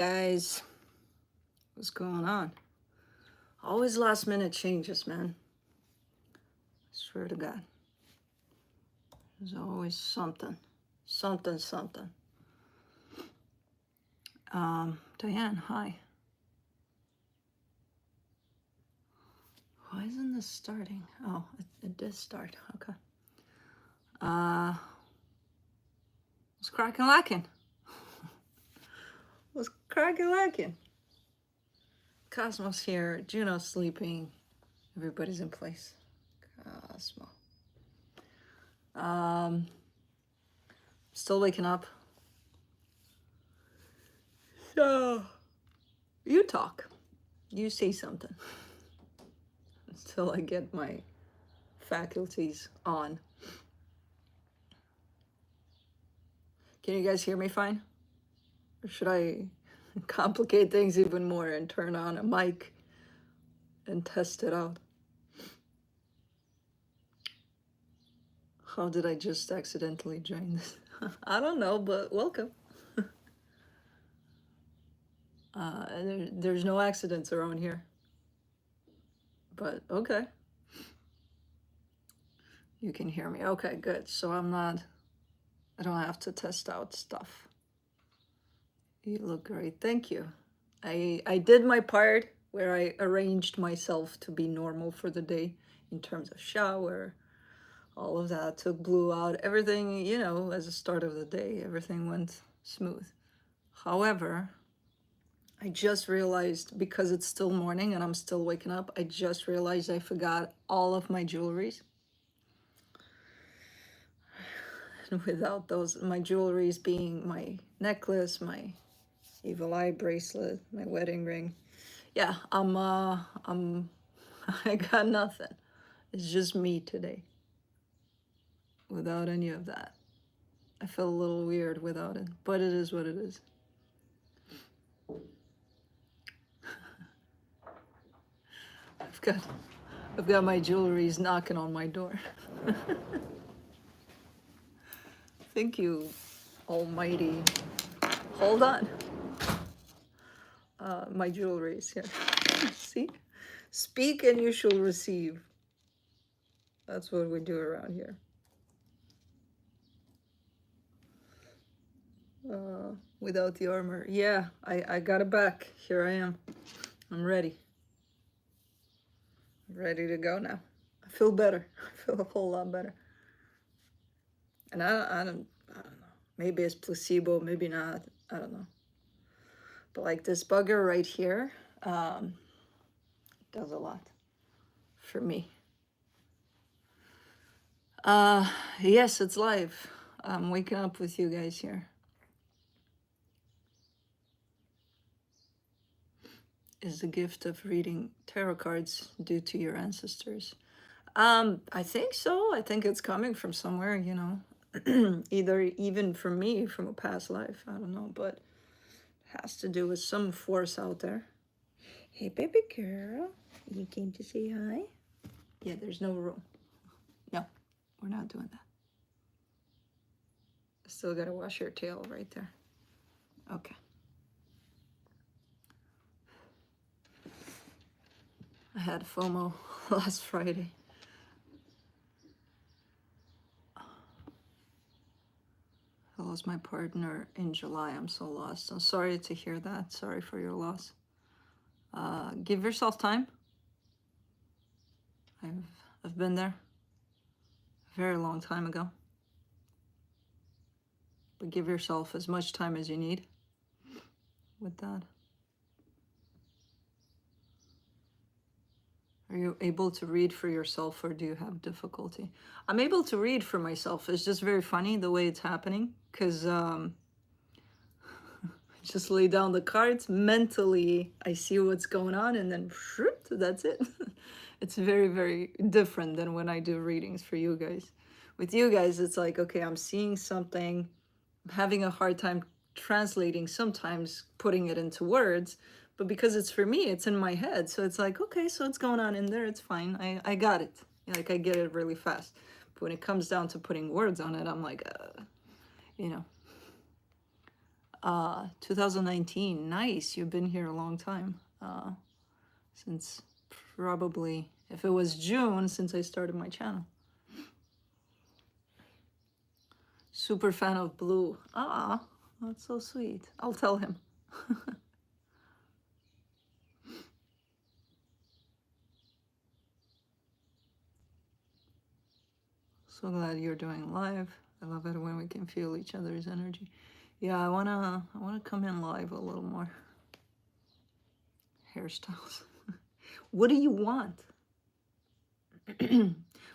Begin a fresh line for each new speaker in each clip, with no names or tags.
Guys, what's going on? Always last minute changes, man. I swear to God. There's always something. Something. Diane, hi. Why isn't this starting? Oh, it did start. Okay. What's cracking lacking? What's cracking lacking? Cosmos here, Juno's sleeping, everybody's in place. Cosmo. Still waking up. So, you talk. You say something. Until I get my faculties on. Can you guys hear me fine? Or should I complicate things even more and turn on a mic and test it out? How did I just accidentally join this? I don't know, but welcome. There's no accidents around here. But okay. You can hear me. Okay, good. So I don't have to test out stuff. You look great. Thank you. I did my part where I arranged myself to be normal for the day in terms of shower, all of that, took blue out, everything, you know, as a start of the day, everything went smooth. However, I just realized, because it's still morning and I'm still waking up, I just realized I forgot all of my jewelries. And without those, my jewelries being my necklace, my evil eye bracelet, my wedding ring. Yeah, I got nothing. It's just me today. Without any of that. I feel a little weird without it, but it is what it is. I've got my jewelries knocking on my door. Thank you, almighty. Hold on. My jewelry is here. See? Speak and you shall receive. That's what we do around here. Without the armor. Yeah, I got it back. Here I am. I'm ready. Ready to go now. I feel better. I feel a whole lot better. And I don't know. Maybe it's placebo, maybe not. I don't know. But like this bugger right here, does a lot for me. Yes, it's live. I'm waking up with you guys here. Is the gift of reading tarot cards due to your ancestors? I think so. I think it's coming from somewhere, you know. Either even from me, from a past life. I don't know, but it has to do with some force out there. Hey, baby girl. You came to say hi? Yeah, there's no room. No, we're not doing that. Still gotta wash your tail right there. Okay. I had FOMO last Friday. I lost my partner in July. I'm so lost. I'm sorry to hear that. Sorry for your loss. Give yourself time. I've been there a very long time ago. But give yourself as much time as you need with that. Are you able to read for yourself, or do you have difficulty? I'm able to read for myself. It's just very funny the way it's happening, because just lay down the cards mentally. I see what's going on, and then that's it. It's very, very different than when I do readings for you guys. With you guys, it's like, okay, I'm seeing something, I'm having a hard time translating, sometimes putting it into words, but because it's for me, it's in my head. So it's like, okay, so it's going on in there, it's fine. I got it. Like, I get it really fast. But when it comes down to putting words on it, I'm like, you know. 2019. Nice. You've been here a long time. Since probably, if it was June, since I started my channel. Super fan of blue. Ah, that's so sweet. I'll tell him. So glad you're doing live. I love it when we can feel each other's energy. Yeah, I wanna come in live a little more. Hairstyles. What do you want?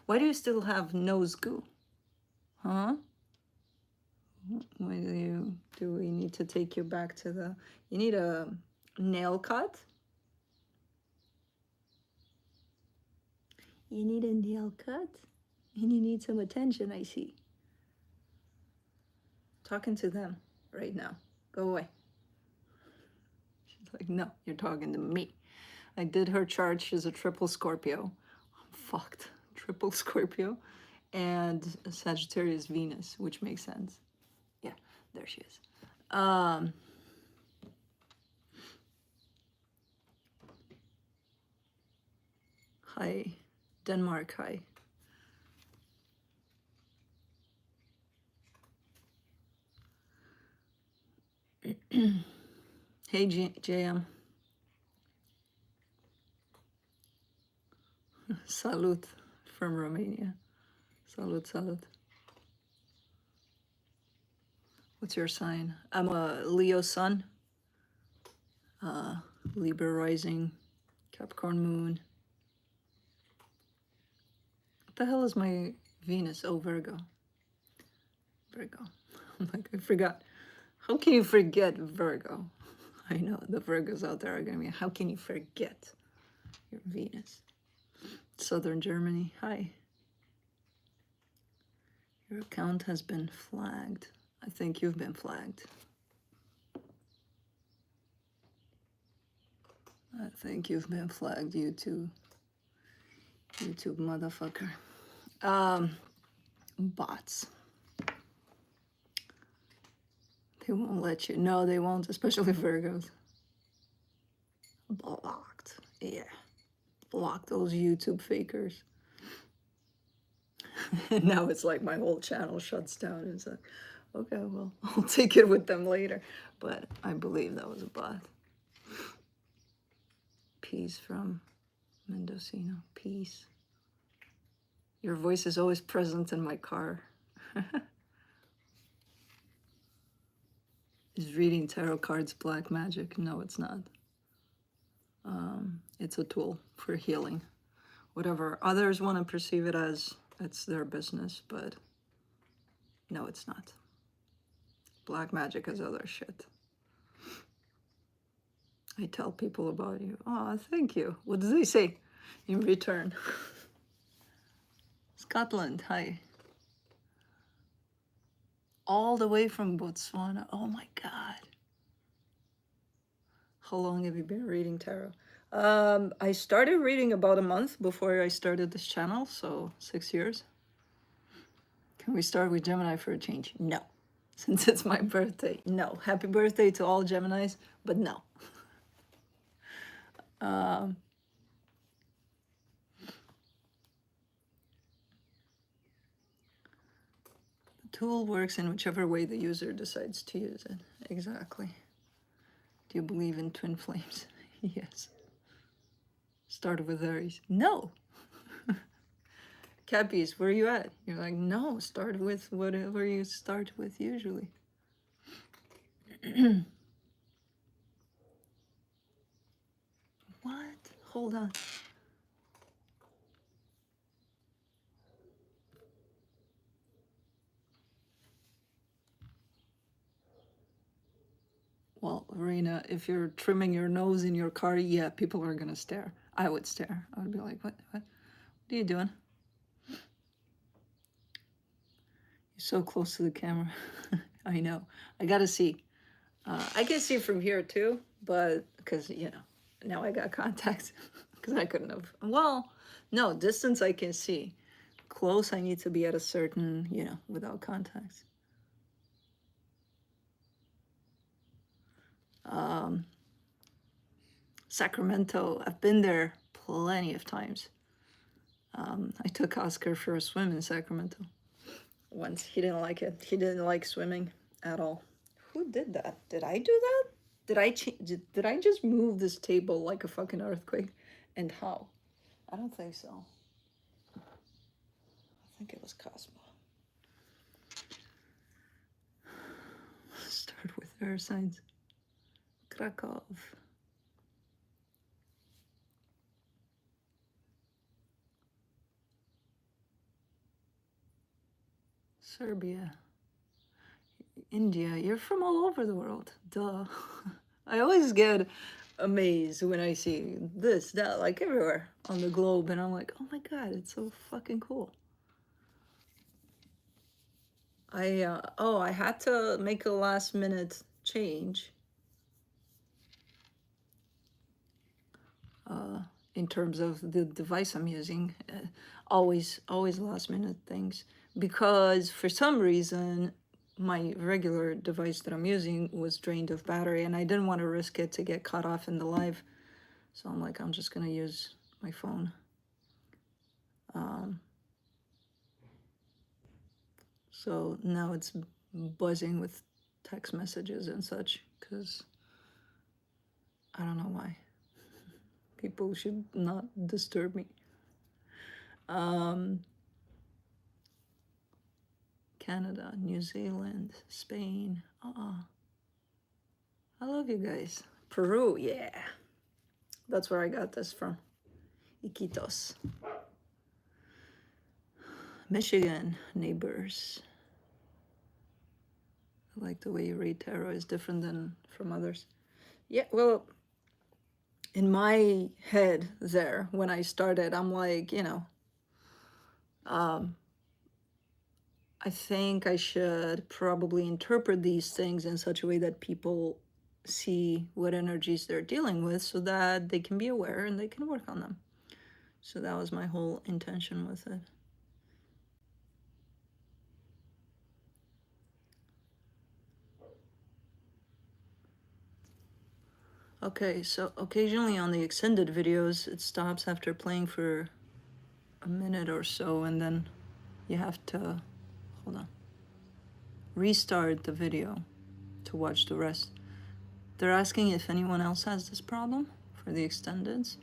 Why do you still have nose goo? Huh? Why do we need to take you back to the, you need a nail cut? You need a nail cut? And you need some attention, I see. Talking to them right now. Go away. She's like, no, you're talking to me. I did her chart. She's a triple Scorpio. I'm fucked. Triple Scorpio. And Sagittarius Venus, which makes sense. Yeah, there she is. Hi, Denmark, hi. Hey, JM. Salut from Romania. Salut, salut. What's your sign? I'm a Leo sun. Libra rising. Capricorn moon. What the hell is my Venus? Oh, Virgo. Virgo. I'm like, I forgot. How can you forget Virgo? I know the Virgos out there are going to be, how can you forget your Venus? Southern Germany, hi. Your account has been flagged. I think you've been flagged. I think you've been flagged, YouTube motherfucker. Bots. They won't let you. No, they won't, especially Virgos. Blocked. Yeah. Block those YouTube fakers. Now it's like my whole channel shuts down. It's like, okay, well, I'll take it with them later. But I believe that was a bot. Peace from Mendocino. Peace. Your voice is always present in my car. Is reading tarot cards black magic? No, it's not. It's a tool for healing. Whatever others want to perceive it as, it's their business, but no, it's not. Black magic is other shit. I tell people about you. Oh, thank you. What do they say in return? Scotland, hi. All the way from Botswana. Oh my God. How long have you been reading tarot? I started reading about a month before I started this channel, so 6 years. Can we start with Gemini for a change? No. Since it's my birthday, no. Happy birthday to all Geminis, but no. The tool works in whichever way the user decides to use it. Exactly. Do you believe in twin flames? Yes. Started with Aries. No. Cappies, where are you at? You're like, no, start with whatever you start with usually. What? Hold on. Well, Rena, if you're trimming your nose in your car, yeah, people are gonna stare. I would stare. I would be like, what are you doing? You're so close to the camera. I know. I gotta see. I can see from here too, but because, you know, now I got contacts because I couldn't have. Well, no, distance I can see. Close, I need to be at a certain, you know, without contacts. Sacramento, I've been there plenty of times. I took Oscar for a swim in Sacramento once. He didn't like it. He didn't like swimming at all. Who did that? Did I do that? Did I just move this table like a fucking earthquake? And how? I don't think so. I think it was Cosmo. Start with air signs. Krakow. Serbia. India. You're from all over the world. Duh. I always get amazed when I see this, that, like everywhere on the globe, and I'm like, oh my god, it's so fucking cool. I had to make a last minute change in terms of the device I'm using. Always last minute things, because for some reason my regular device that I'm using was drained of battery, and I didn't want to risk it to get cut off in the live. So I'm like, I'm just gonna use my phone. So now it's buzzing with text messages and such, because I don't know why. People should not disturb me. Canada, New Zealand, Spain. I love you guys. Peru, yeah. That's where I got this from. Iquitos. Michigan, neighbors. I like the way you read tarot. Is different than from others. Yeah, well, in my head there, when I started, I'm like, you know, I think I should probably interpret these things in such a way that people see what energies they're dealing with, so that they can be aware and they can work on them. So that was my whole intention with it. Okay, so occasionally on the extended videos, it stops after playing for a minute or so, and then you have to, hold on, restart the video to watch the rest. They're asking if anyone else has this problem for the extendeds.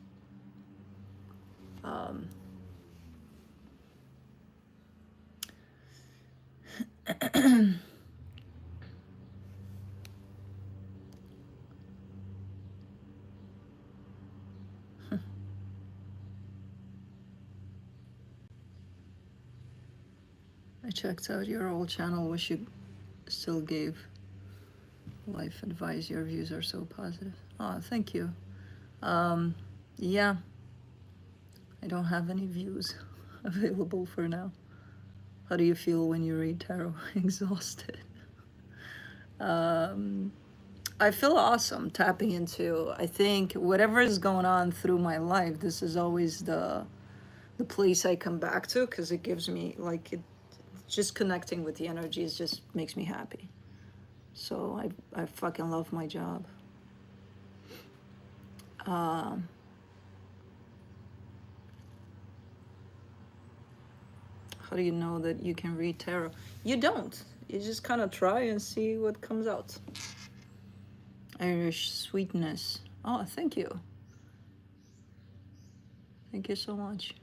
I checked out your old channel, wish you still gave life advice. Your views are so positive. Oh, thank you. Yeah, I don't have any views available for now. How do you feel when you read tarot? Exhausted. I feel awesome tapping into, I think, whatever is going on through my life, this is always the place I come back to, because it gives me, like, just connecting with the energies just makes me happy. So I fucking love my job. How do you know that you can read tarot? You don't. You just kind of try and see what comes out. Irish sweetness. Oh, thank you. Thank you so much.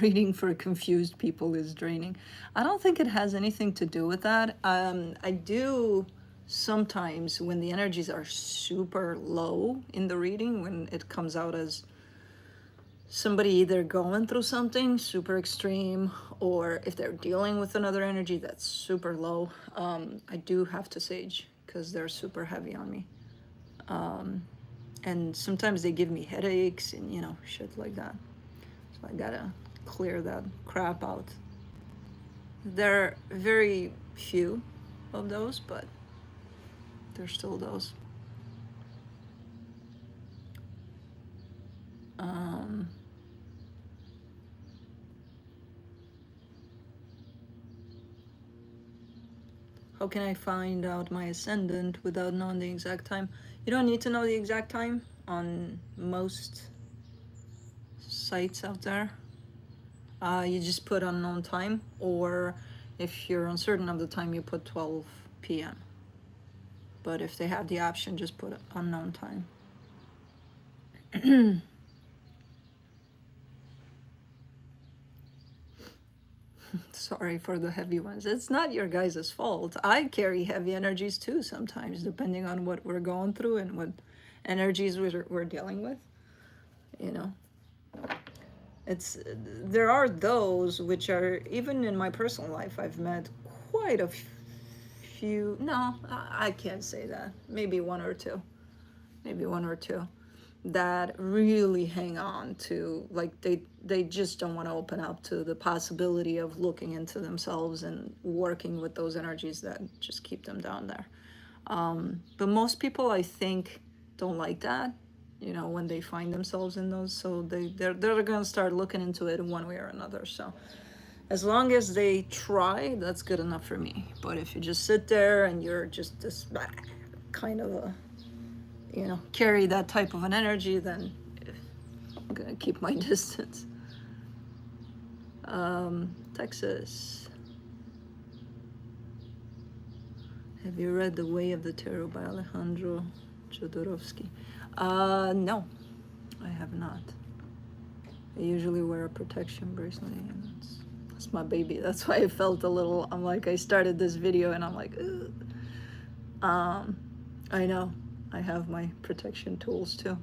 Reading for confused people is draining. I don't think it has anything to do with that. I do sometimes, when the energies are super low in the reading, when it comes out as somebody either going through something super extreme, or if they're dealing with another energy that's super low, I do have to sage, because they're super heavy on me. And sometimes they give me headaches and, you know, shit like that. So I gotta clear that crap out. There are very few of those, but there's still those. How can I find out my ascendant without knowing the exact time? You don't need to know the exact time on most sites out there. You just put unknown time, or if you're uncertain of the time, you put 12 p.m. But if they have the option, just put unknown time. Sorry for the heavy ones. It's not your guys' fault. I carry heavy energies too sometimes, depending on what we're going through and what energies we're dealing with. You know, it's there are those which are, even in my personal life, I've met quite a few. No, I can't say that. Maybe one or two. Maybe one or two that really hang on to, like, they just don't want to open up to the possibility of looking into themselves and working with those energies that just keep them down there. But most people, I think, don't like that, you know, when they find themselves in those. So they're going to start looking into it in one way or another. So as long as they try, that's good enough for me. But if you just sit there and you're just this kind of a, you know, carry that type of an energy, then I'm gonna keep my distance. Texas. Have you read The Way of the Tarot by Alejandro Jodorowsky? No, I have not. I usually wear a protection bracelet, and it's my baby. That's why I felt a little, I'm like, I started this video and I'm like, ugh. I know. I have my protection tools too.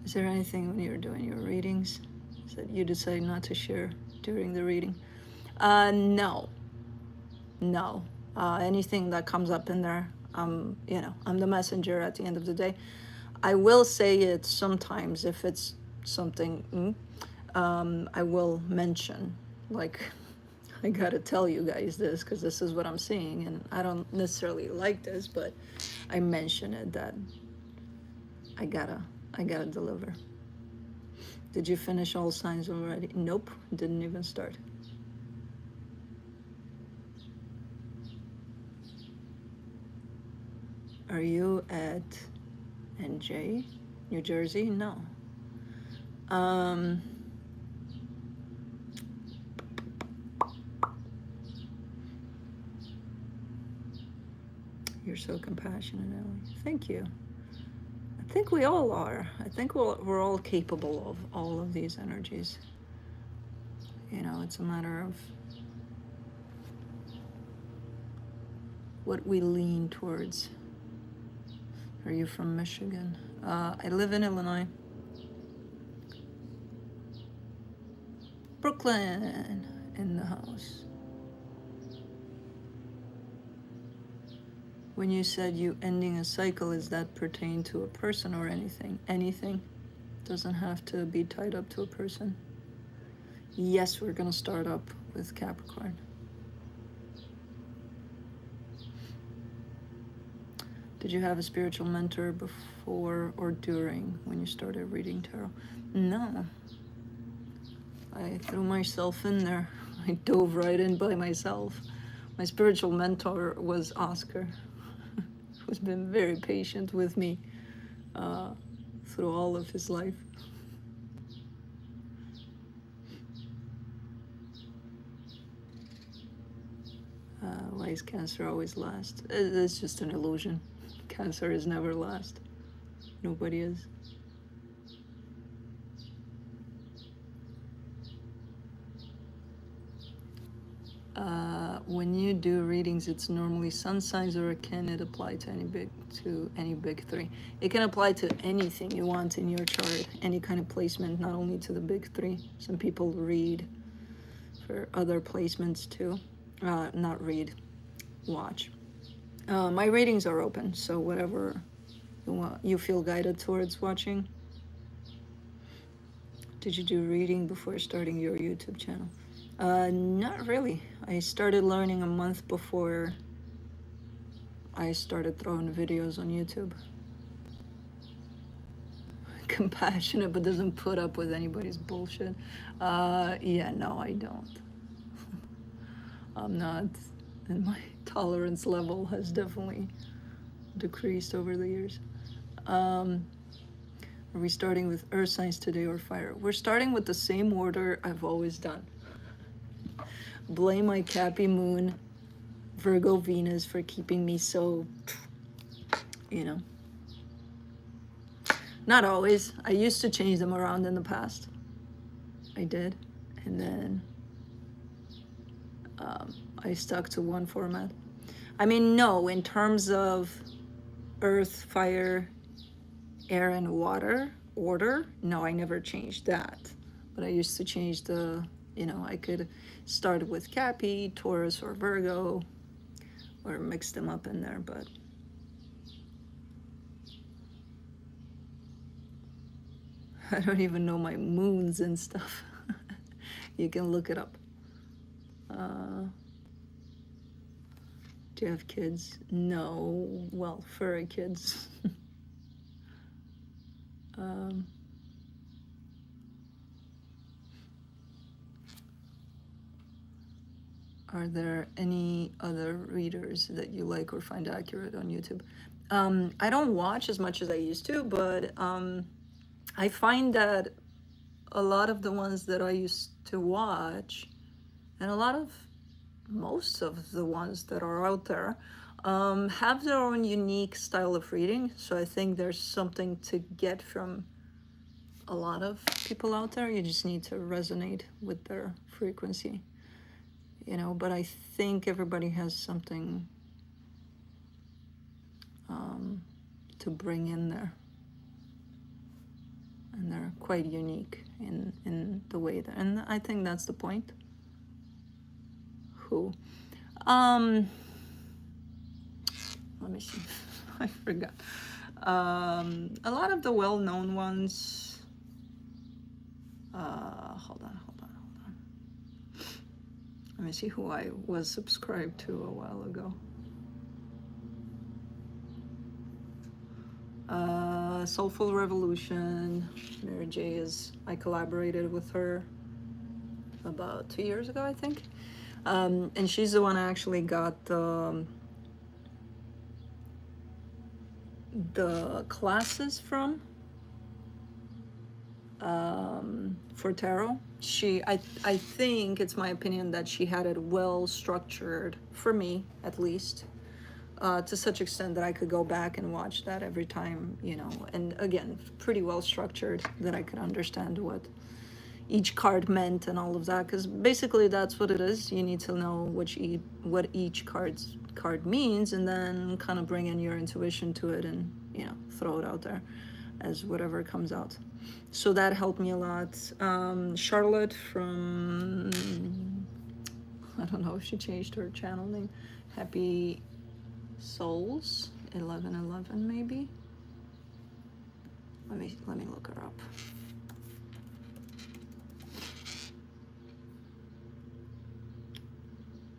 Is there anything when you're doing your readings that you decide not to share during the reading? No. Anything that comes up in there, you know, I'm the messenger at the end of the day. I will say it sometimes if it's something, I will mention, like, I gotta tell you guys this because this is what I'm seeing, and I don't necessarily like this, but I mention it that I gotta deliver. Did you finish all signs already? Nope, didn't even start. Are you at NJ, New Jersey? No. You're so compassionate, Ellie. Thank you. I think we all are. I think we're all capable of all of these energies. You know, it's a matter of what we lean towards. Are you from Michigan? I live in Illinois. Brooklyn in the house. When you said you ending a cycle, is that pertain to a person or anything? Anything. Doesn't have to be tied up to a person. Yes, we're gonna start up with Capricorn. Did you have a spiritual mentor before or during when you started reading tarot? No. I threw myself in there. I dove right in by myself. My spiritual mentor was Oscar, who's been very patient with me through all of his life. Why is Cancer always last? It's just an illusion. Cancer is never last. Nobody is. When you do readings, it's normally sun signs, or can it apply to any big three? It can apply to anything you want in your chart, any kind of placement, not only to the big three. Some people read for other placements too. Not read, watch. My readings are open, so whatever you feel guided towards watching. Did you do reading before starting your YouTube channel? Not really. I started learning a month before I started throwing videos on YouTube. compassionate but doesn't put up with anybody's bullshit. Yeah, no, I don't. I'm not, and my tolerance level has definitely decreased over the years. Are we starting with earth signs today or fire? We're starting with the same order I've always done. Blame my Cappy moon, Virgo Venus, for keeping me so, you know. Not always. I used to change them around in the past. I did. And then I stuck to one format. I mean, no, in terms of earth, fire, air, and water order, no, I never changed that. But I used to change the, you know, I could start with Cappy, Taurus, or Virgo, or mix them up in there, but I don't even know my moons and stuff. You can look it up. Do you have kids? No. Well, furry kids. Are there any other readers that you like or find accurate on YouTube? I don't watch as much as I used to, but I find that a lot of the ones that I used to watch, and most of the ones that are out there, have their own unique style of reading. So I think there's something to get from a lot of people out there. You just need to resonate with their frequency, you know. But I think everybody has something to bring in there, and they're quite unique in the way that, and I think that's the point. Who? Let me see. I forgot. A lot of the well-known ones. Hold on. Let me see who I was subscribed to a while ago. Soulful Revolution. Mary J is, I collaborated with her about 2 years ago, I think. And she's the one I actually got the classes from for tarot. I think it's my opinion that she had it well structured, for me at least, to such extent that I could go back and watch that every time, you know, and again, pretty well structured that I could understand what each card meant and all of that, because basically that's what it is. You need to know what each card means, and then kind of bring in your intuition to it, and, you know, throw it out there as whatever comes out. So that helped me a lot. Charlotte from, I don't know if she changed her channel name, Happy Souls 1111 maybe. Let me look her up.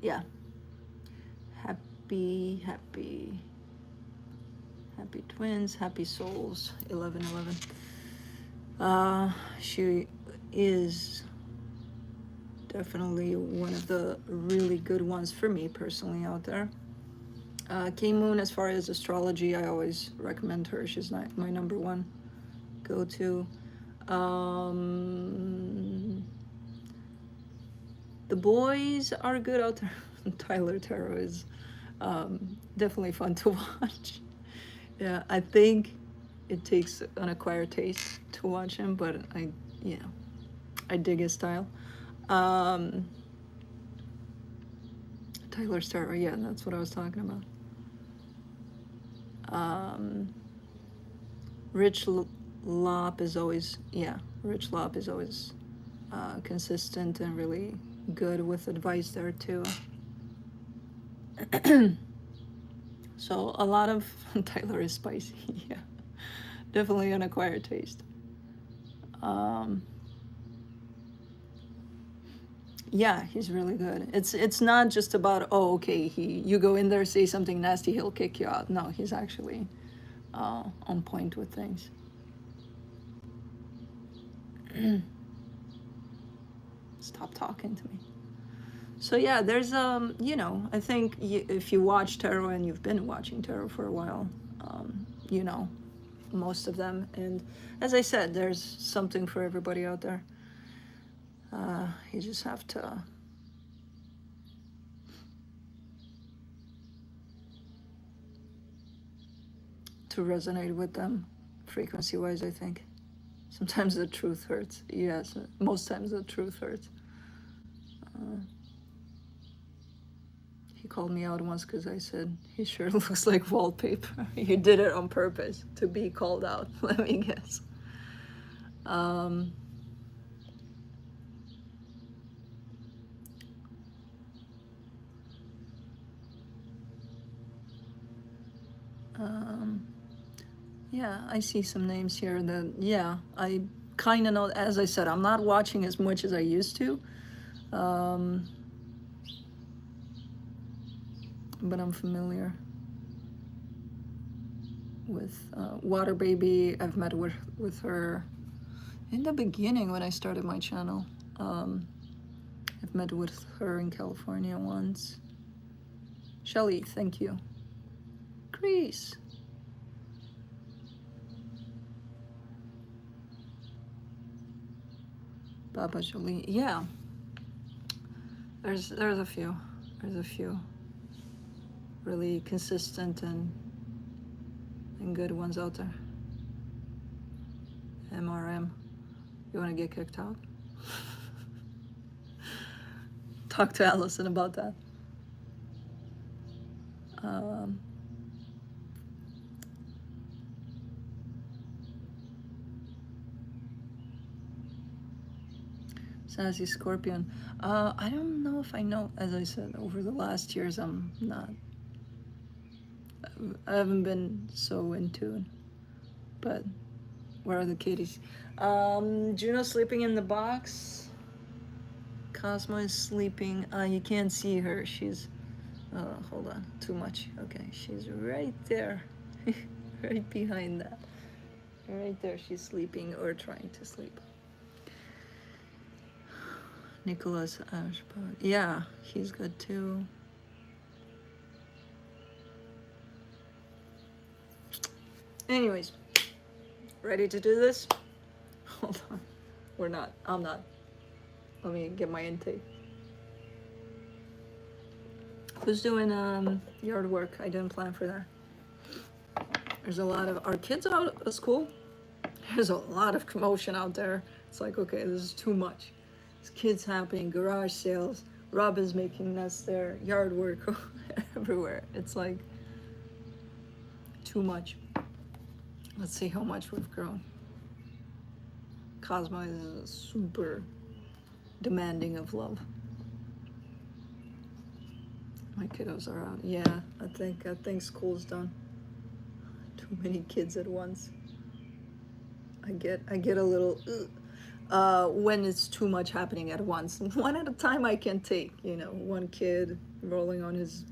Yeah, happy twins, happy souls 1111. She is definitely one of the really good ones for me personally out there. K Moon, as far as astrology, I always recommend her. She's my number one go-to. The boys are good out there. Tyler Tarot is definitely fun to watch. Yeah, I think it takes an acquired taste to watch him, but I dig his style. Tyler Tarot, yeah, that's what I was talking about. Rich Lop is always, consistent and really good with advice there too. So a lot of Tyler is spicy. Yeah, definitely an acquired taste. Yeah, he's really good. It's not just about, oh, okay, you go in there, say something nasty, he'll kick you out. No, he's actually on point with things. Stop talking to me. So yeah, there's you know, I think if you watch tarot and you've been watching tarot for a while, you know most of them. And as I said, there's something for everybody out there. You just have to resonate with them frequency-wise, I think. Sometimes the truth hurts. Yes, most times the truth hurts. He called me out once because I said he sure looks like wallpaper. You did it on purpose to be called out. Let me guess. Yeah, I see some names here that, yeah, I kind of know. As I said, I'm not watching as much as I used to. But I'm familiar with Water Baby. I've met with her in the beginning when I started my channel. I've met with her in California once. Shelly, thank you. Greece. Baba Jolie. Yeah. There's a few. There's a few really consistent and good ones out there. MRM. You want to get kicked out? Talk to Allison about that. Sassy Scorpion. I don't know if I know. As I said, over the last years, I haven't been so in tune. But where are the kitties? Juno sleeping in the box. Cosmo is sleeping. You can't see her. She's, hold on, too much. Okay, she's right there. Right behind that. Right there, she's sleeping or trying to sleep. Nicholas Ashbot. Yeah, he's good too. Anyways, ready to do this? Hold on. We're not. I'm not. Let me get my intake. Who's doing yard work? I didn't plan for that. There's a lot of, our kids out of school? There's a lot of commotion out there. It's like, okay, this is too much. There's kids happening, garage sales, Robin's making nests there, yard work everywhere. It's like too much. Let's see how much we've grown. Cosmo is super demanding of love. My kiddos are out. Yeah, I think school's done. Too many kids at once. I get a little when it's too much happening at once. One at a time I can take, you know, one kid rolling on his,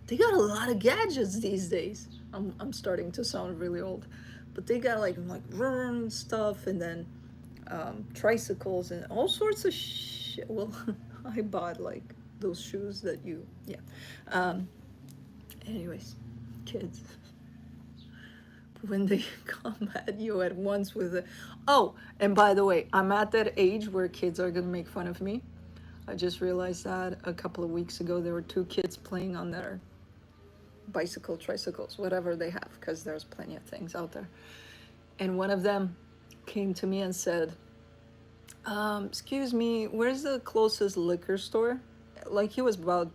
they got a lot of gadgets these days. I'm starting to sound really old, but they got like run stuff, and then tricycles and all sorts of shit. Well, I bought like those shoes that you, yeah. Anyways, kids. When they come at you at once with a, oh, and by the way, I'm at that age where kids are gonna make fun of me. I just realized that a couple of weeks ago. There were two kids playing on their tricycles, whatever they have, because there's plenty of things out there. And one of them came to me and said, excuse me, where's the closest liquor store? Like he was about,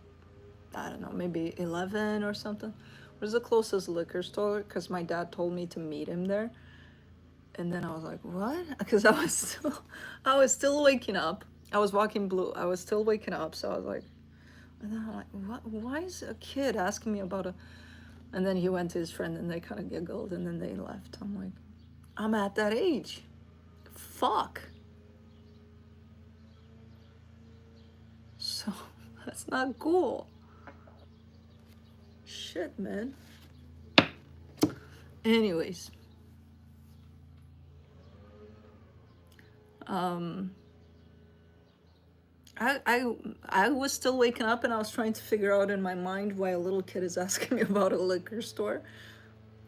I don't know, maybe 11 or something. Where's the closest liquor store? Because my dad told me to meet him there. And then I was like, what? Because I was still waking up. I was walking blue. I was still waking up. So I was like, and then I'm like, what? Why is a kid asking me about a, and then he went to his friend and they kind of giggled and then they left. I'm like, I'm at that age. Fuck. So that's not cool. Shit, man. Anyways. I was still waking up and I was trying to figure out in my mind why a little kid is asking me about a liquor store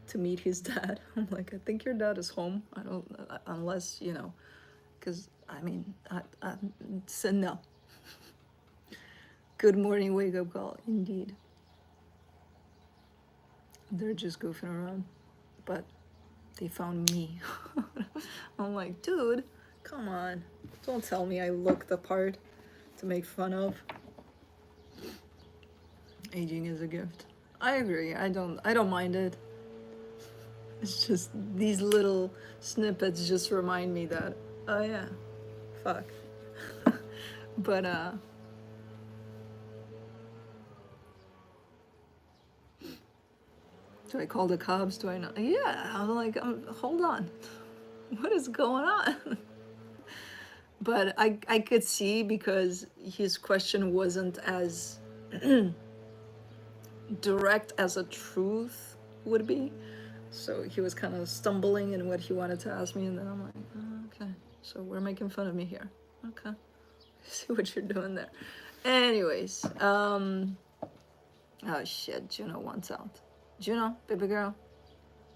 to meet his dad. I'm like, I think your dad is home. I don't, unless, you know, because I mean, I said no. Good morning, wake up call, indeed. They're just goofing around, but they found me. I'm like, dude, come on. Don't tell me I look the part to make fun of. Aging is a gift. I agree. I don't mind it. It's just these little snippets just remind me that, oh yeah, fuck. But do I call the cops? Do I not? Yeah, I'm like, hold on. What is going on? But I could see because his question wasn't as direct as a truth would be. So he was kind of stumbling in what he wanted to ask me, and then I'm like, oh, okay, so we're making fun of me here. Okay, see what you're doing there. Anyways, oh shit, Juno wants out. Juno, baby girl,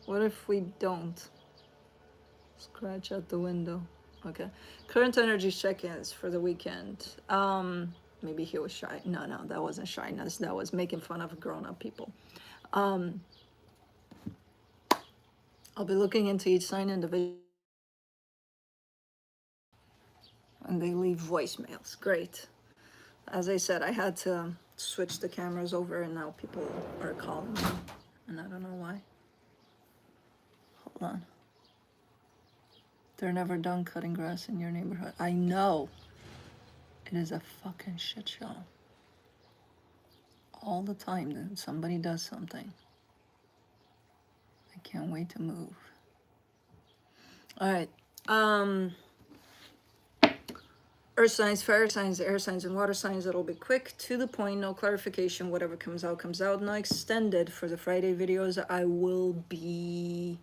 what if we don't? Scratch out the window. Okay. Current energy check-ins for the weekend. Maybe he was shy. No, that wasn't shyness. That was making fun of grown-up people. I'll be looking into each sign individually. And they leave voicemails. Great. As I said, I had to switch the cameras over, and now people are calling me. And I don't know why. Hold on. They're never done cutting grass in your neighborhood. I know. It is a fucking shit show. All the time that somebody does something. I can't wait to move. All right. Earth signs, fire signs, air signs, and water signs. It'll be quick, to the point, no clarification. Whatever comes out, comes out. No extended for the Friday videos. I will be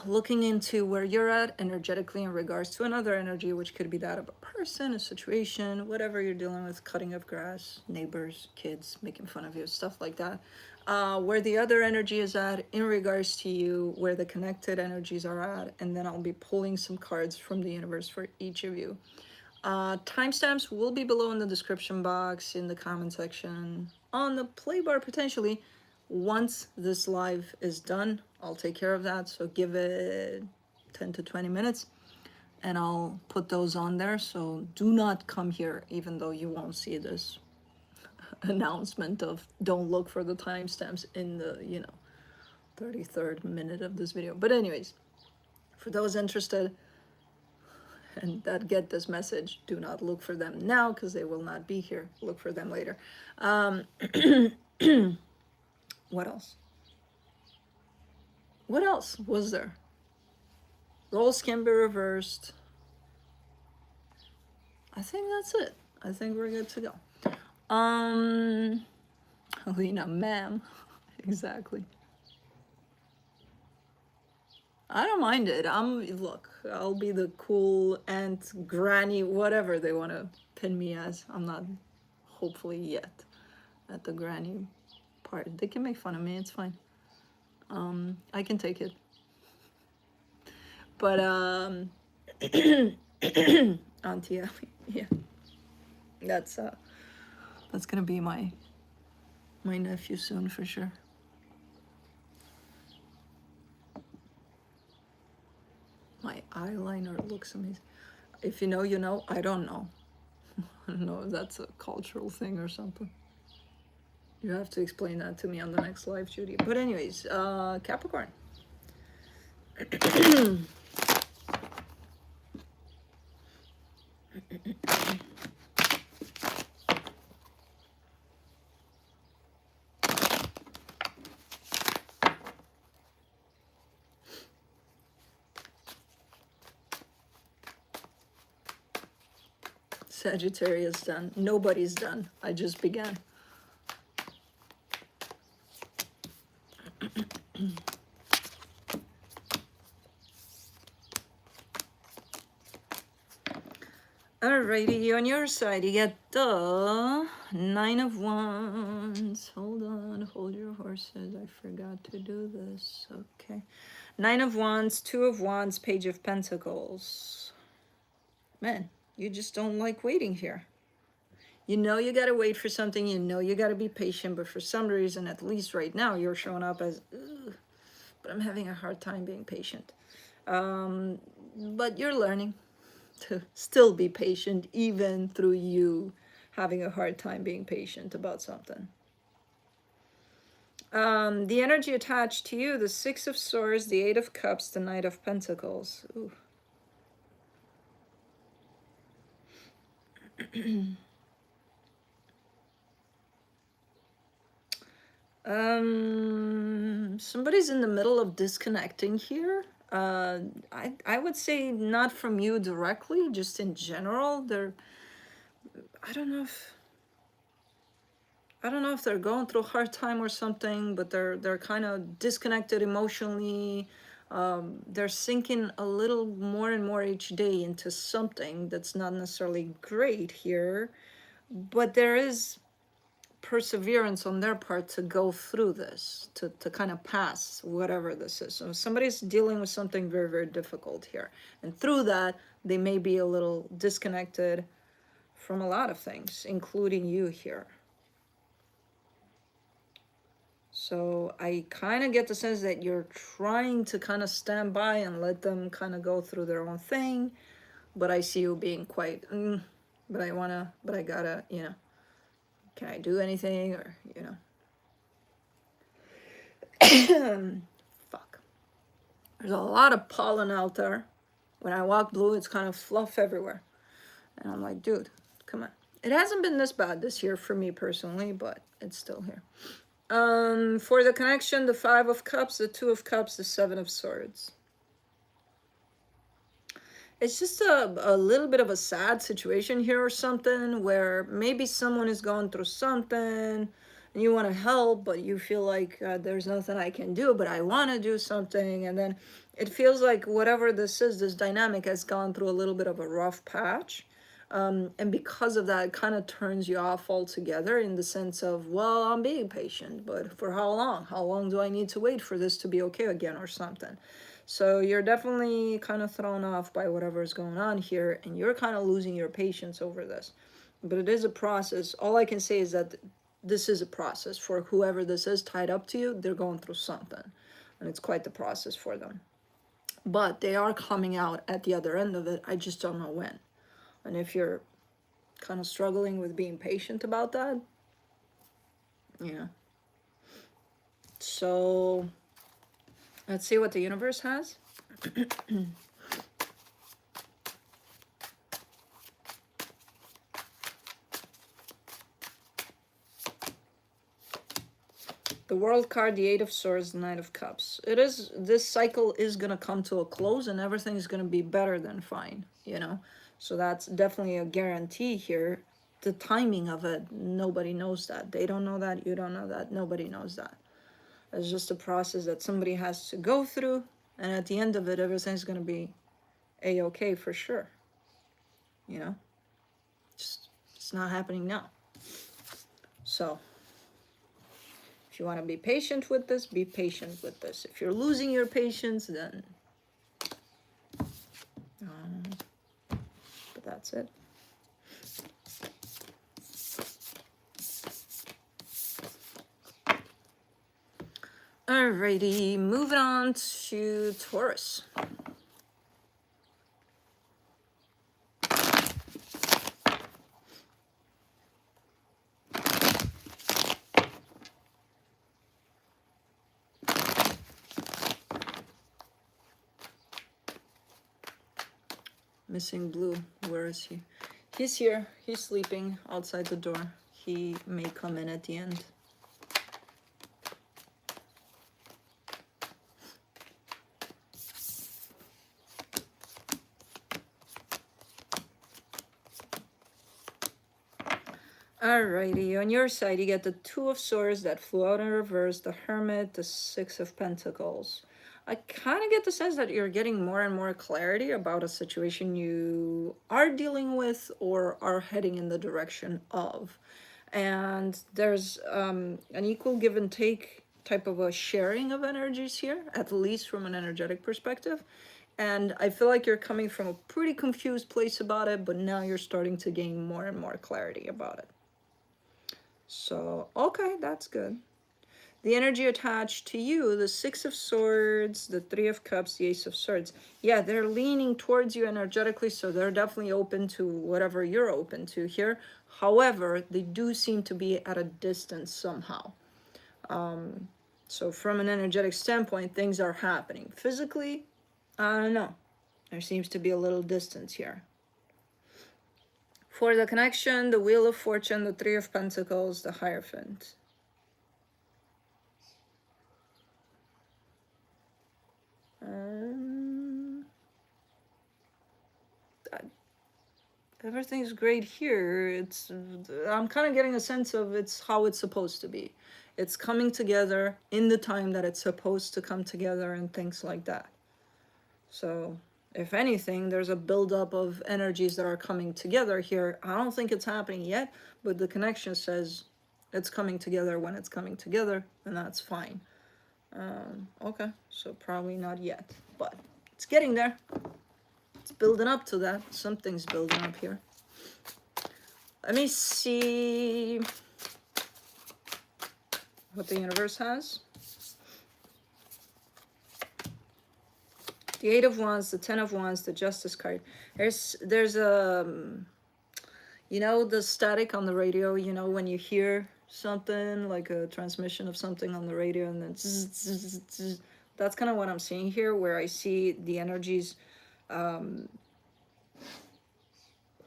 looking into where you're at energetically in regards to another energy, which could be that of a person, a situation, whatever you're dealing with, cutting of grass, neighbors, kids, making fun of you, stuff like that. Where the other energy is at in regards to you, where the connected energies are at, and then I'll be pulling some cards from the universe for each of you. Timestamps will be below in the description box, in the comment section, on the play bar potentially. Once this live is done, I'll take care of that. So give it 10 to 20 minutes and I'll put those on there. So do not come here, even though you won't see this announcement of don't look for the timestamps in the, 33rd minute of this video. But anyways, for those interested and that get this message, do not look for them now because they will not be here. Look for them later. What else? What else was there? Roles can be reversed. I think that's it. I think we're good to go. Alina, ma'am. Exactly. I don't mind it. Look, I'll be the cool aunt, granny, whatever they want to pin me as. I'm not, hopefully yet, at the granny part. They can make fun of me, it's fine. I can take it. But Auntie Ellie, yeah. That's gonna be my nephew soon for sure. My eyeliner looks amazing. If you know, you know. I don't know. I don't know if that's a cultural thing or something. You have to explain that to me on the next live, Judy. But anyways, Capricorn. Sagittarius done. Nobody's done. I just began. Alrighty, on your side, you get the Nine of Wands. Hold on, hold your horses. I forgot to do this. Okay. Nine of Wands, Two of Wands, Page of Pentacles. Man, you just don't like waiting here. You know you gotta wait for something, you know you gotta be patient, but for some reason, at least right now, you're showing up as, ugh, but I'm having a hard time being patient. But you're learning to still be patient, even through you having a hard time being patient about something. The energy attached to you, the Six of Swords, the Eight of Cups, the Knight of Pentacles. Ooh. Somebody's in the middle of disconnecting here. I would say not from you directly, just in general. I don't know if they're going through a hard time or something, but they're kind of disconnected emotionally. They're sinking a little more and more each day into something that's not necessarily great here, but there is perseverance on their part to go through this, to kind of pass whatever this is. So somebody's dealing with something very, very difficult here. And through that, they may be a little disconnected from a lot of things, including you here. So I kind of get the sense that you're trying to kind of stand by and let them kind of go through their own thing. But I see you being quite, but I gotta, can I do anything? Or, fuck. There's a lot of pollen out there. When I walk blue, it's kind of fluff everywhere. And I'm like, dude, come on. It hasn't been this bad this year for me personally, but it's still here. For the connection, the Five of Cups, the Two of Cups, the Seven of Swords. It's just a little bit of a sad situation here or something, where maybe someone is going through something and you want to help, but you feel like there's nothing I can do, but I want to do something. And then it feels like whatever this is, this dynamic has gone through a little bit of a rough patch. And because of that, it kind of turns you off altogether, in the sense of, well, I'm being patient, but for how long? How long do I need to wait for this to be okay again or something? So you're definitely kind of thrown off by whatever is going on here, and you're kind of losing your patience over this. But it is a process. All I can say is that this is a process for whoever this is tied up to you. They're going through something, and it's quite the process for them. But they are coming out at the other end of it. I just don't know when. And if you're kind of struggling with being patient about that, so let's see what the universe has. The World card, the Eight of Swords, the Knight of Cups. This cycle is going to come to a close, and everything is going to be better than fine, So that's definitely a guarantee here. The timing of it, nobody knows that. They don't know that. You don't know that. Nobody knows that. It's just a process that somebody has to go through. And at the end of it, everything's going to be a-okay for sure. It's not happening now. So if you want to be patient with this, be patient with this. If you're losing your patience, then but that's it. Alrighty, moving on to Taurus. Missing blue. Where is he? He's here. He's sleeping outside the door. He may come in at the end. Alrighty, on your side, you get the Two of Swords that flew out in reverse, the Hermit, the Six of Pentacles. I kind of get the sense that you're getting more and more clarity about a situation you are dealing with or are heading in the direction of. And there's an equal give and take type of a sharing of energies here, at least from an energetic perspective. And I feel like you're coming from a pretty confused place about it, but now you're starting to gain more and more clarity about it. So, okay, that's good. The energy attached to you, the Six of Swords, the Three of Cups, the Ace of Swords. Yeah, they're leaning towards you energetically, so they're definitely open to whatever you're open to here. However, they do seem to be at a distance somehow. So from an energetic standpoint, things are happening. Physically, I don't know. There seems to be a little distance here. For the connection, the Wheel of Fortune, the Three of Pentacles, the Hierophant. Everything's great here. It's, I'm kind of getting a sense of it's how it's supposed to be. It's coming together in the time that it's supposed to come together and things like that. So if anything, there's a buildup of energies that are coming together here. I don't think it's happening yet, but the connection says it's coming together when it's coming together, and that's fine. Okay, so probably not yet, but it's getting there. It's building up to that. Something's building up here. Let me see what the universe has. The Eight of Wands, the Ten of Wands, the Justice card. There's a, you know, the static on the radio, you know, when you hear something like a transmission of something on the radio and then zzz, zzz, zzz. That's kind of what I'm seeing here, where I see the energies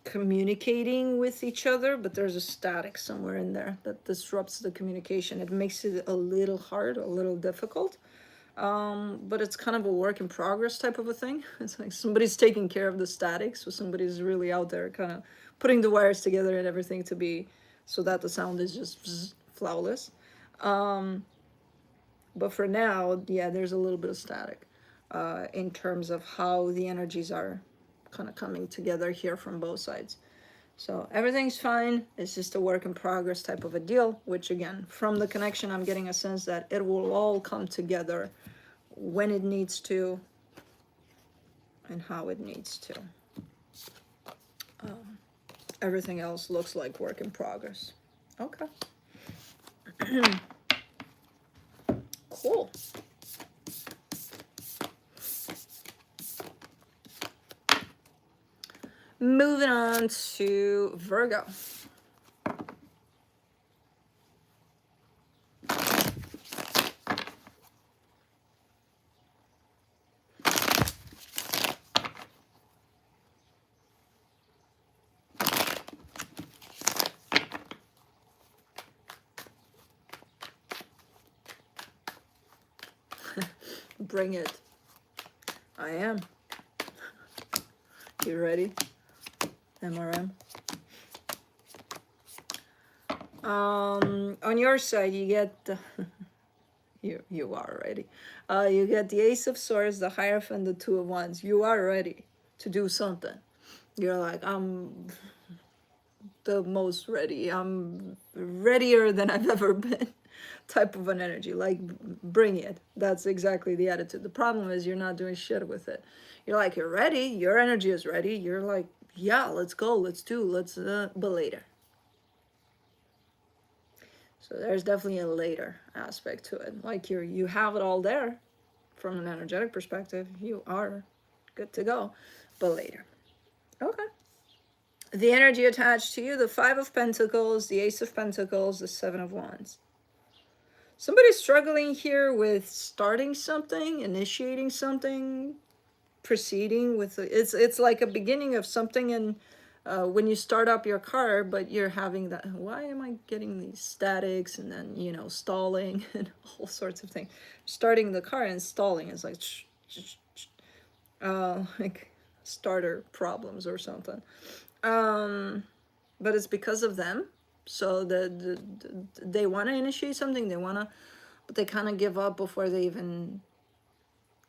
communicating with each other, but there's a static somewhere in there that disrupts the communication. It makes it a little hard, a little difficult. But it's kind of a work in progress type of a thing. It's like somebody's taking care of the static, so somebody's really out there kind of putting the wires together and everything to be so that the sound is just flawless. But for now, yeah, there's a little bit of static in terms of how the energies are kind of coming together here from both sides. So everything's fine. It's just a work in progress type of a deal, which again, from the connection, I'm getting a sense that it will all come together when it needs to and how it needs to. Everything else looks like work in progress. Okay. Cool. Moving on to Virgo. Bring it. I am. You ready? MRM. On your side, you get the you are ready. You get the Ace of Swords, the Hierophant, the Two of Wands. You are ready to do something. You're like, I'm the most ready. I'm readier than I've ever been. Type of an energy, like bring it. That's exactly the attitude. The problem is you're not doing shit with it. You're like, you're ready, your energy is ready, you're like, yeah, let's go, let's do, but later. So there's definitely a later aspect to it. Like you have it all there from an energetic perspective. You are good to go, but later. Okay. The energy attached to you, the Five of Pentacles, the Ace of Pentacles, the Seven of Wands. Somebody's struggling here with starting something, initiating something, proceeding with it's like a beginning of something. And when you start up your car, but you're having that, why am I getting these statics, and then, you know, stalling and all sorts of things. Starting the car and stalling is like like starter problems or something. But it's because of them. So they want to initiate something, they want to, but they kind of give up before they even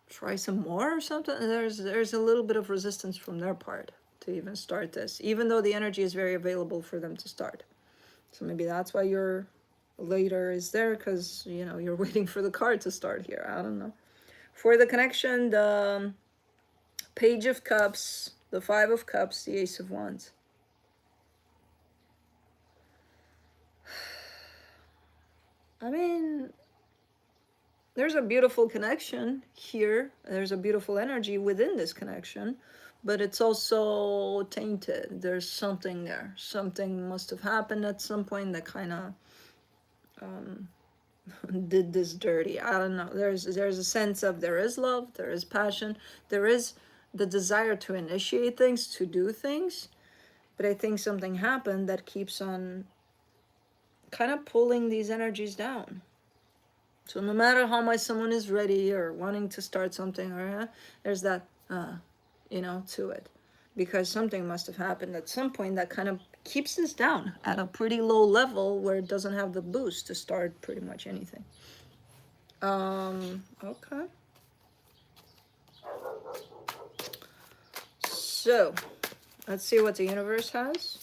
try some more or something. There's a little bit of resistance from their part to even start this, even though the energy is very available for them to start. So maybe that's why your later is there, because you know you're waiting for the card to start here. I don't know. For the connection, the Page of Cups, the Five of Cups, the Ace of Wands. I mean, there's a beautiful connection here. There's a beautiful energy within this connection, but it's also tainted. There's something there. Something must have happened at some point that kind of did this dirty. I don't know. There's a sense of there is love, there is passion, there is the desire to initiate things, to do things, but I think something happened that keeps on kind of pulling these energies down. So no matter how much someone is ready or wanting to start something, or there's that you know, to it, because something must have happened at some point that kind of keeps this down at a pretty low level where it doesn't have the boost to start pretty much anything. Okay. So let's see what the universe has.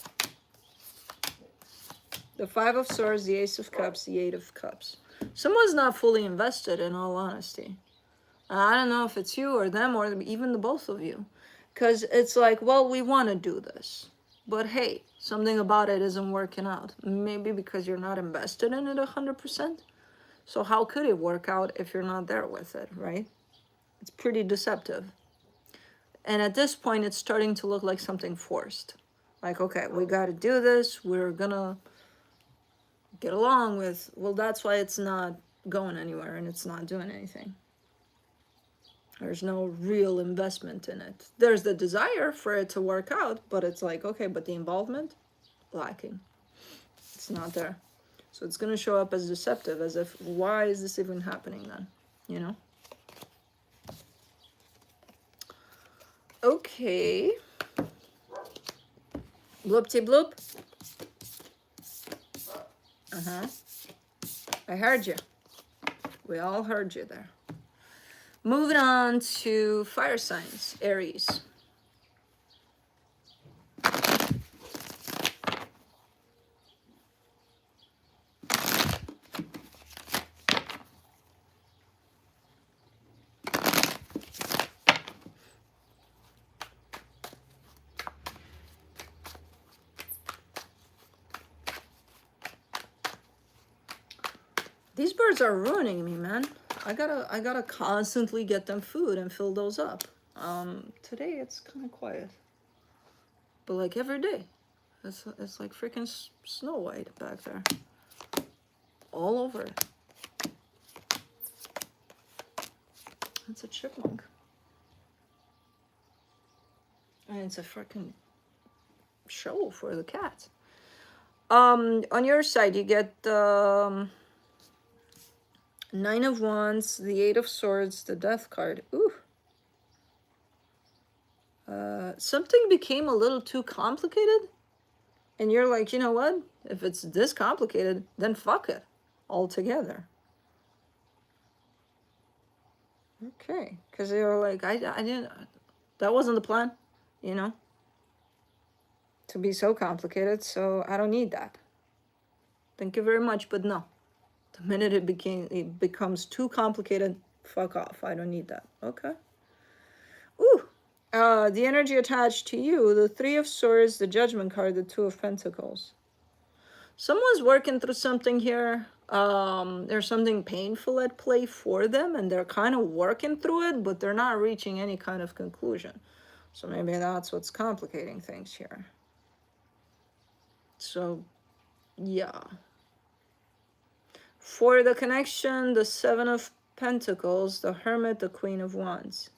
The Five of Swords, the Ace of Cups, the Eight of Cups. Someone's not fully invested, in all honesty. I don't know if it's you or them or even the both of you. Because it's like, well, we want to do this. But hey, something about it isn't working out. Maybe because you're not invested in it 100%. So how could it work out if you're not there with it, right? It's pretty deceptive. And at this point, it's starting to look like something forced. Like, okay, we got to do this. We're going to get along with, well, that's why it's not going anywhere and it's not doing anything. There's no real investment in it. There's the desire for it to work out, but it's like, okay, but the involvement, lacking. It's not there. So it's going to show up as deceptive, as if, why is this even happening then? You know? Okay. Bloop-de-bloop. I heard you. We all heard you there. Moving on to fire signs, Aries. These birds are ruining me, man. I gotta constantly get them food and fill those up. Today it's kind of quiet, but like every day, it's like freaking Snow White back there, all over it. It's a chipmunk, and it's a freaking show for the cats. On your side, you get the Nine of Wands, the Eight of Swords, the Death card. Ooh. Something became a little too complicated. And you're like, you know what? If it's this complicated, then fuck it altogether. Okay. Because they were like, I didn't, that wasn't the plan, you know? To be so complicated, so I don't need that. Thank you very much, but no. The minute it becomes too complicated, fuck off. I don't need that. Okay. Ooh. The energy attached to you, the Three of Swords, the Judgment card, the Two of Pentacles. Someone's working through something here. There's something painful at play for them, and they're kind of working through it, but they're not reaching any kind of conclusion. So maybe that's what's complicating things here. So, yeah. For the connection, the Seven of Pentacles, the Hermit, the Queen of Wands.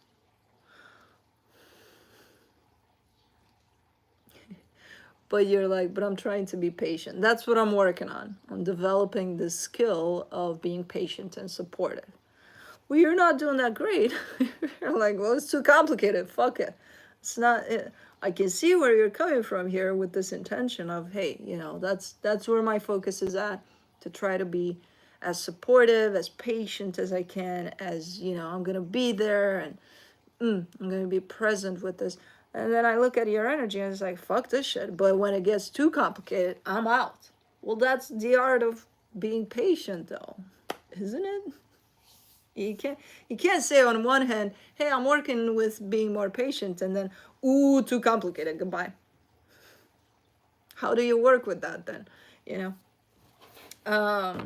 But you're like, but I'm trying to be patient. That's what I'm working on. I'm developing the skill of being patient and supportive. Well, you're not doing that great. You're like, well, it's too complicated. Fuck it. It's not it. I can see where you're coming from here with this intention of, hey, you know, that's where my focus is at, to try to be as supportive, as patient as I can, as, you know, I'm going to be there and I'm going to be present with this. And then I look at your energy and it's like, fuck this shit. But when it gets too complicated, I'm out. Well, that's the art of being patient, though, isn't it? You can't say on one hand, hey, I'm working with being more patient, and then, ooh, too complicated, goodbye. How do you work with that then? You know?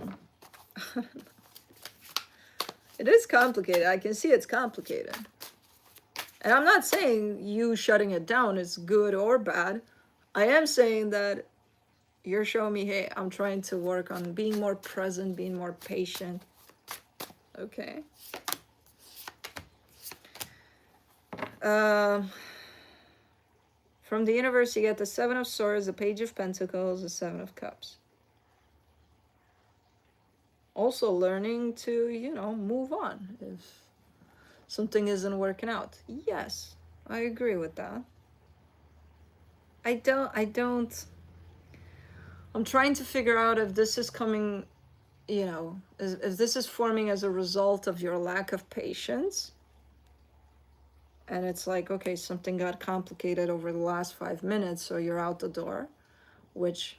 It is complicated. I can see it's complicated. And I'm not saying you shutting it down is good or bad. I am saying that you're showing me, hey, I'm trying to work on being more present, being more patient. Okay. From the universe, you get the Seven of Swords, the Page of Pentacles, the Seven of Cups. Also learning to, you know, move on if something isn't working out. Yes, I agree with that. I'm trying to figure out if this is coming, you know, if this is forming as a result of your lack of patience. And it's like, okay, something got complicated over the last 5 minutes, so you're out the door, which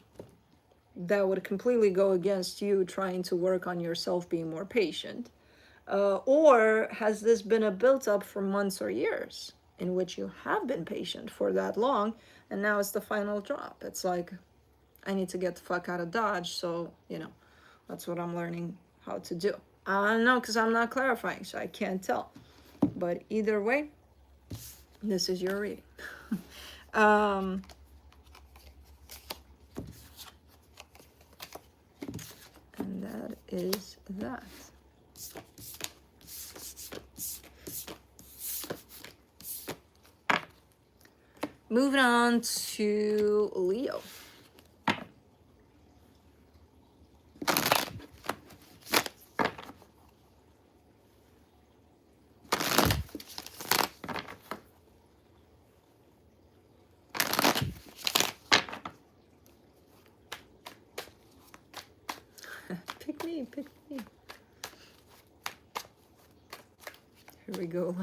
that would completely go against you trying to work on yourself being more patient. Or has this been a built up for months or years in which you have been patient for that long, and now it's the final drop? It's like, I need to get the fuck out of Dodge, so, you know, that's what I'm learning how to do. I don't know, because I'm not clarifying, so I can't tell. But either way, this is your reading. And that is that. Moving on to Leo. Pick me. Here we go.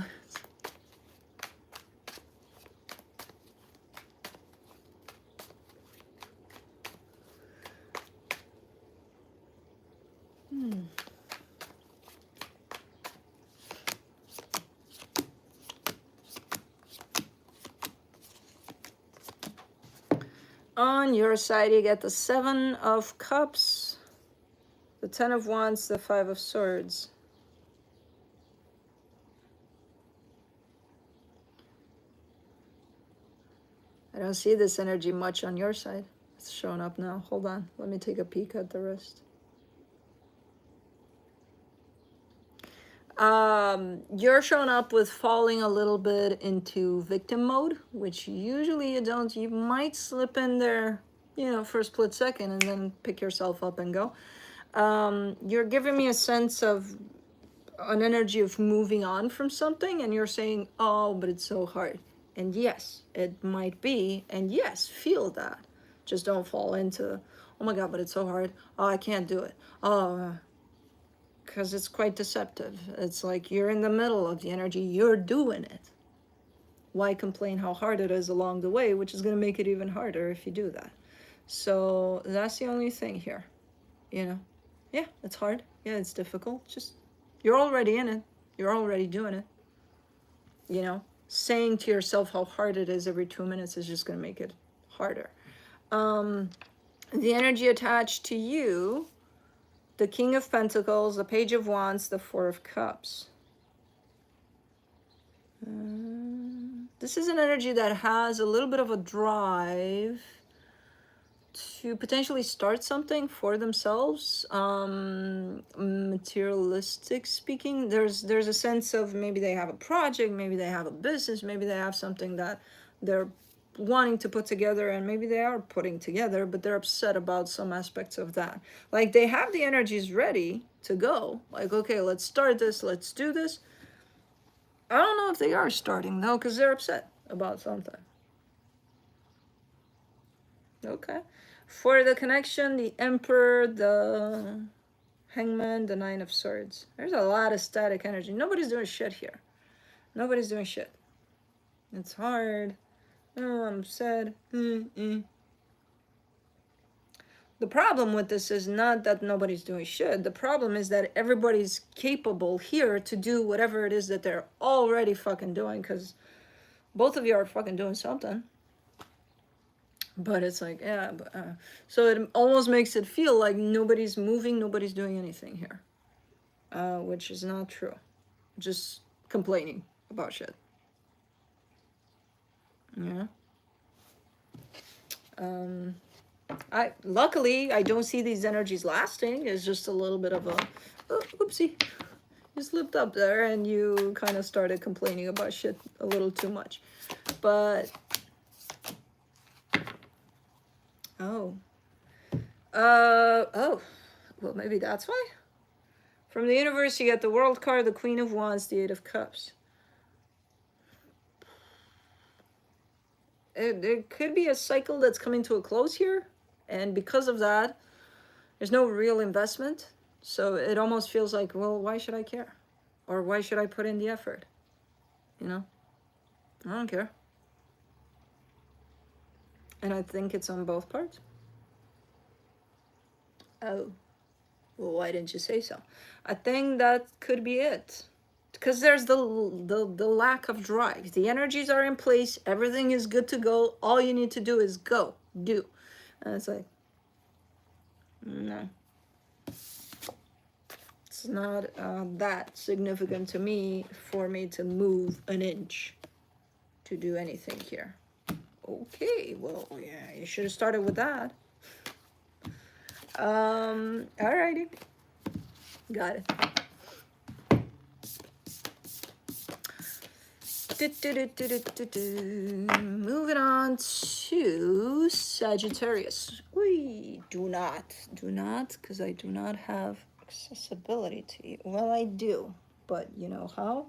On your side, you get the Seven of Cups, the Ten of Wands, the Five of Swords. I don't see this energy much on your side. It's showing up now. Hold on. Let me take a peek at the rest. You're showing up with falling a little bit into victim mode, which usually you don't. You might slip in there, you know, for a split second and then pick yourself up and go. You're giving me a sense of an energy of moving on from something, and you're saying, oh, but it's so hard. And yes, it might be, and yes, feel that. Just don't fall into, oh my God, but it's so hard. Oh, I can't do it. Oh, because it's quite deceptive. It's like you're in the middle of the energy, you're doing it. Why complain how hard it is along the way, which is going to make it even harder if you do that. So that's the only thing here, you know. Yeah, it's hard. Yeah, it's difficult. Just, you're already in it. You're already doing it. You know, saying to yourself how hard it is every 2 minutes is just going to make it harder. The energy attached to you, the King of Pentacles, the Page of Wands, the Four of Cups. This is an energy that has a little bit of a drive to potentially start something for themselves. Materialistic speaking, there's a sense of maybe they have a project, maybe they have a business, maybe they have something that they're wanting to put together, and maybe they are putting together, but they're upset about some aspects of that. Like they have the energies ready to go, like, okay, let's start this, let's do this. I don't know if they are starting though, because they're upset about something. Okay. For the connection, the Emperor, the Hangman, the Nine of Swords. There's a lot of static energy. Nobody's doing shit here. Nobody's doing shit. It's hard. Oh, I'm sad. The problem with this is not that nobody's doing shit. The problem is that everybody's capable here to do whatever it is that they're already fucking doing, because both of you are fucking doing something. But it's like, yeah, but, so it almost makes it feel like nobody's moving, nobody's doing anything here, which is not true. Just complaining about shit. Yeah. Luckily I don't see these energies lasting. It's just a little bit of a, oh, oopsie, you slipped up there and you kind of started complaining about shit a little too much. But oh, well, maybe that's why. From the universe, you get the World card, the Queen of Wands, the Eight of Cups. There could be a cycle that's coming to a close here, and because of that, there's no real investment. So it almost feels like, well, why should I care? Or why should I put in the effort? You know? I don't care. And I think it's on both parts. Oh, well, why didn't you say so? I think that could be it. Because there's the lack of drive. The energies are in place. Everything is good to go. All you need to do is go, do. And it's like, no. It's not that significant to me for me to move an inch to do anything here. Okay, well, yeah, you should have started with that. Alrighty. Got it. Moving on to Sagittarius. We do not, because I do not have accessibility to you. Well, I do, but you know how?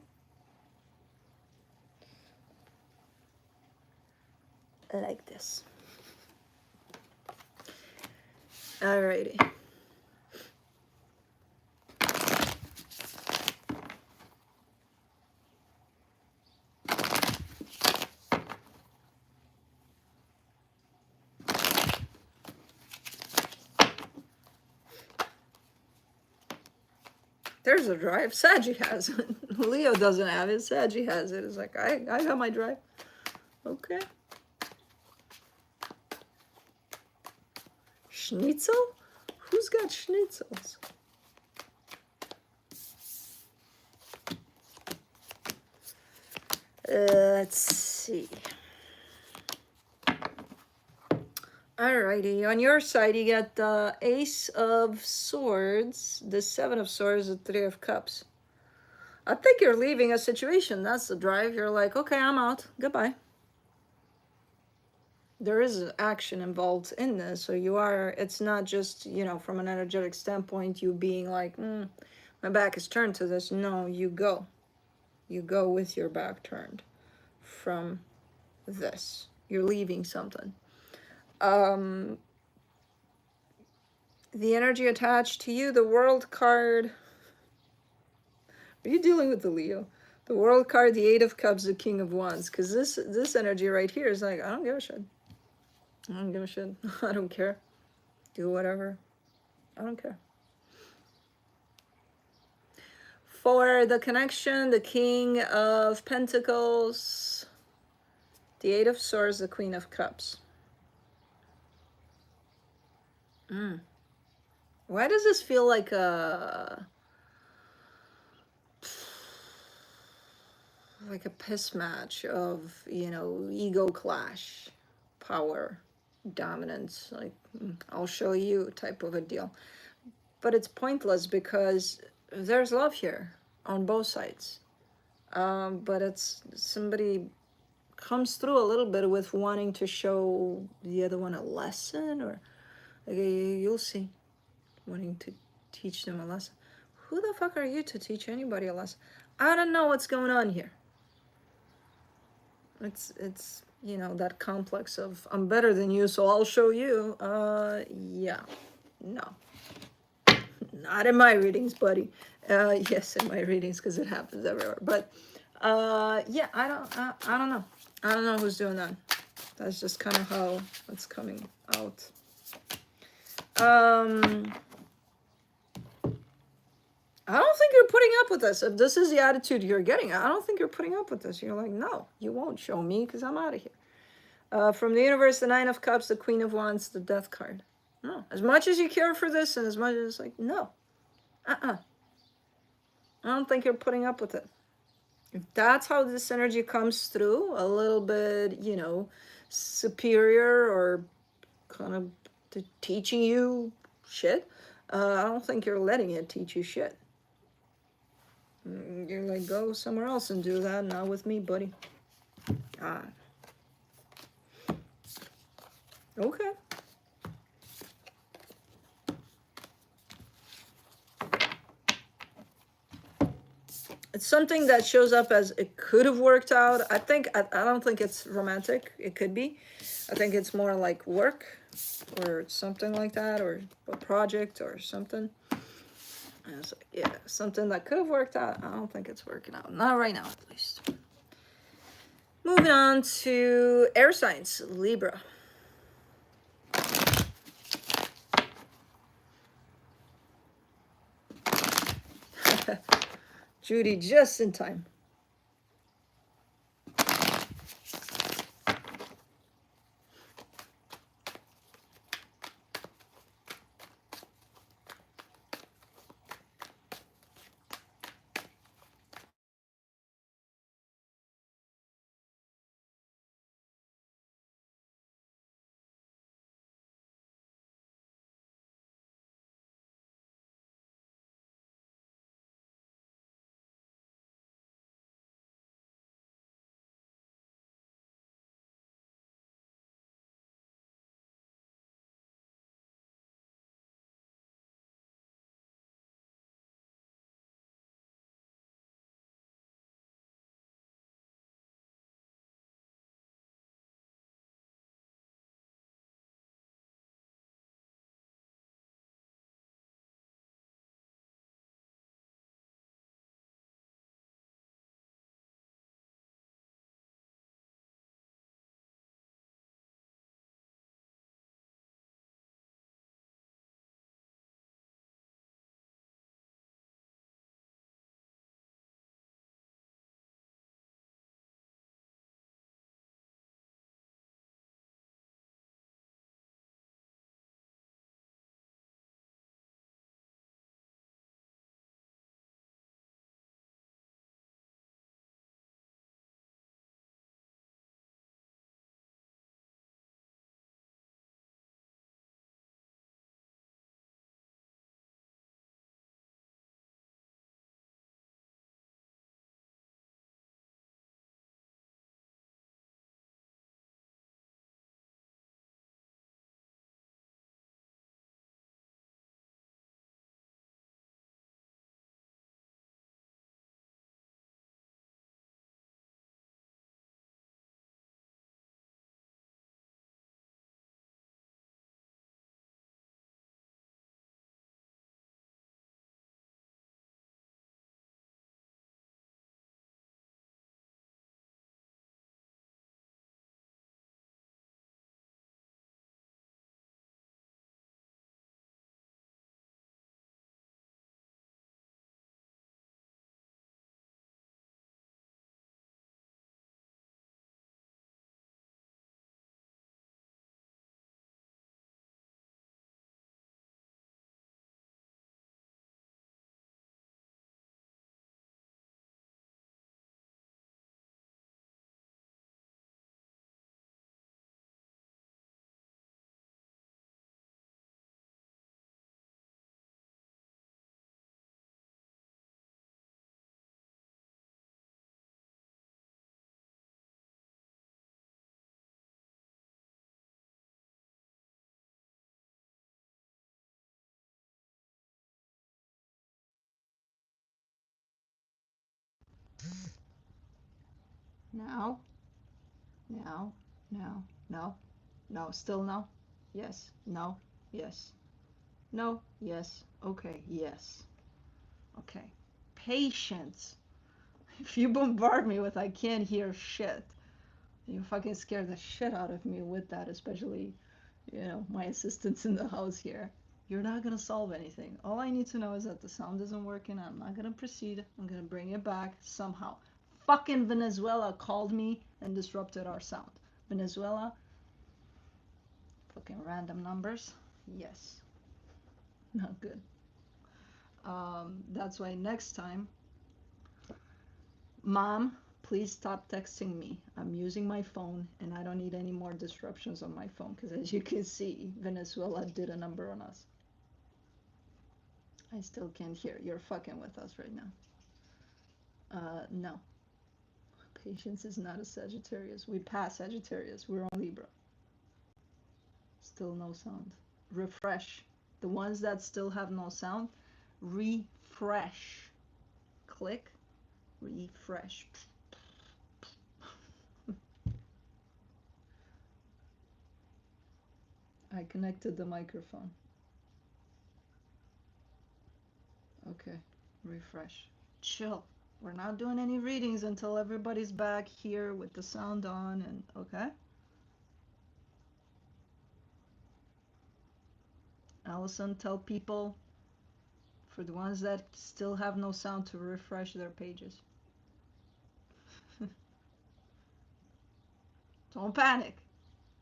Like this. Alrighty. There's a drive. Saggy has it. Leo doesn't have it. Saggy has it. It's like, I got my drive. Okay. Schnitzel? Who's got schnitzels? Let's see. Alrighty, on your side you got the Ace of Swords, the Seven of Swords, the Three of Cups. I think you're leaving a situation. That's the drive. You're like, okay, I'm out. Goodbye. There is action involved in this, so you are, it's not just, you know, from an energetic standpoint, you being like, my back is turned to this. No, you go. You go with your back turned from this. You're leaving something. The energy attached to you, the World card. Are you dealing with the Leo? The World card, the Eight of Cups, the King of Wands. Because this energy right here is like, I don't give a shit. I don't give a shit. I don't care. Do whatever. I don't care. For the connection, the King of Pentacles, the Eight of Swords, the Queen of Cups. Why does this feel like a piss match of, you know, ego clash, power, dominance, like I'll show you type of a deal? But it's pointless because there's love here on both sides. But it's somebody comes through a little bit with wanting to show the other one a lesson, or you'll see, wanting to teach them a lesson. Who the fuck are you to teach anybody a lesson? I don't know what's going on here. It's you know, that complex of I'm better than you, so I'll show you. Yeah, no, Not in my readings, buddy. Yes, in my readings, because it happens everywhere. But yeah, I don't know. I don't know who's doing that. That's just kind of how it's coming out. I don't think you're putting up with this. If this is the attitude you're getting, I don't think you're putting up with this. You're like, no, you won't show me because I'm out of here. From the universe, the Nine of Cups, the Queen of Wands, the Death card. No. As much as you care for this and as much as like, no. I don't think you're putting up with it. If that's how this energy comes through, a little bit, you know, superior or kind of teaching you shit, I don't think you're letting it teach you shit. You're like, go somewhere else and do that, not with me, buddy. Okay. It's something that shows up as it could have worked out. I don't think it's romantic. It could be. I think it's more like work or something like that, or a project or something. And it's like, yeah, something that could have worked out. I don't think it's working out. Not right now, at least. Moving on to air signs, Libra. Judy, just in time. Now, now, now, no, no, still no, yes, no, yes. No? Yes. Okay. Yes. Okay. Patience. If you bombard me with I can't hear shit, you fucking scare the shit out of me with that, especially, you know, my assistants in the house here. You're not gonna solve anything. All I need to know is that the sound isn't working. I'm not gonna proceed. I'm gonna bring it back somehow. Fucking Venezuela called me and disrupted our sound. Venezuela, fucking random numbers. Yes, not good. That's why next time, Mom, please stop texting me. I'm using my phone and I don't need any more disruptions on my phone because as you can see, Venezuela did a number on us. I still can't hear. You're fucking with us right now. No. Patience is not a Sagittarius. We pass Sagittarius. We're on Libra. Still no sound. Refresh. The ones that still have no sound, refresh. Click, refresh. I connected the microphone. Okay, refresh. Chill. We're not doing any readings until everybody's back here with the sound on and okay? Allison, tell people for the ones that still have no sound to refresh their pages. Don't panic.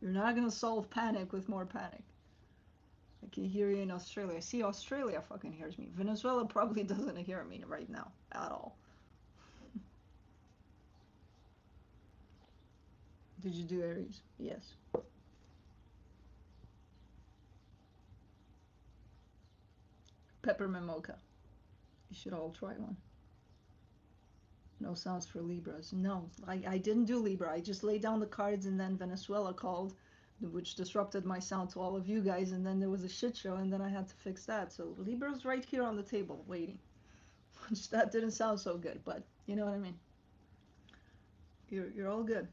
You're not gonna solve panic with more panic. I can hear you in Australia. See, Australia fucking hears me. Venezuela probably doesn't hear me right now at all. Did you do Aries? Yes. Peppermint mocha. You should all try one. No sounds for Libras. No, I didn't do Libra. I just laid down the cards and then Venezuela called, which disrupted my sound to all of you guys, and then there was a shit show and then I had to fix that. So Libra's right here on the table waiting. Which that didn't sound so good, but you know what I mean. You're all good.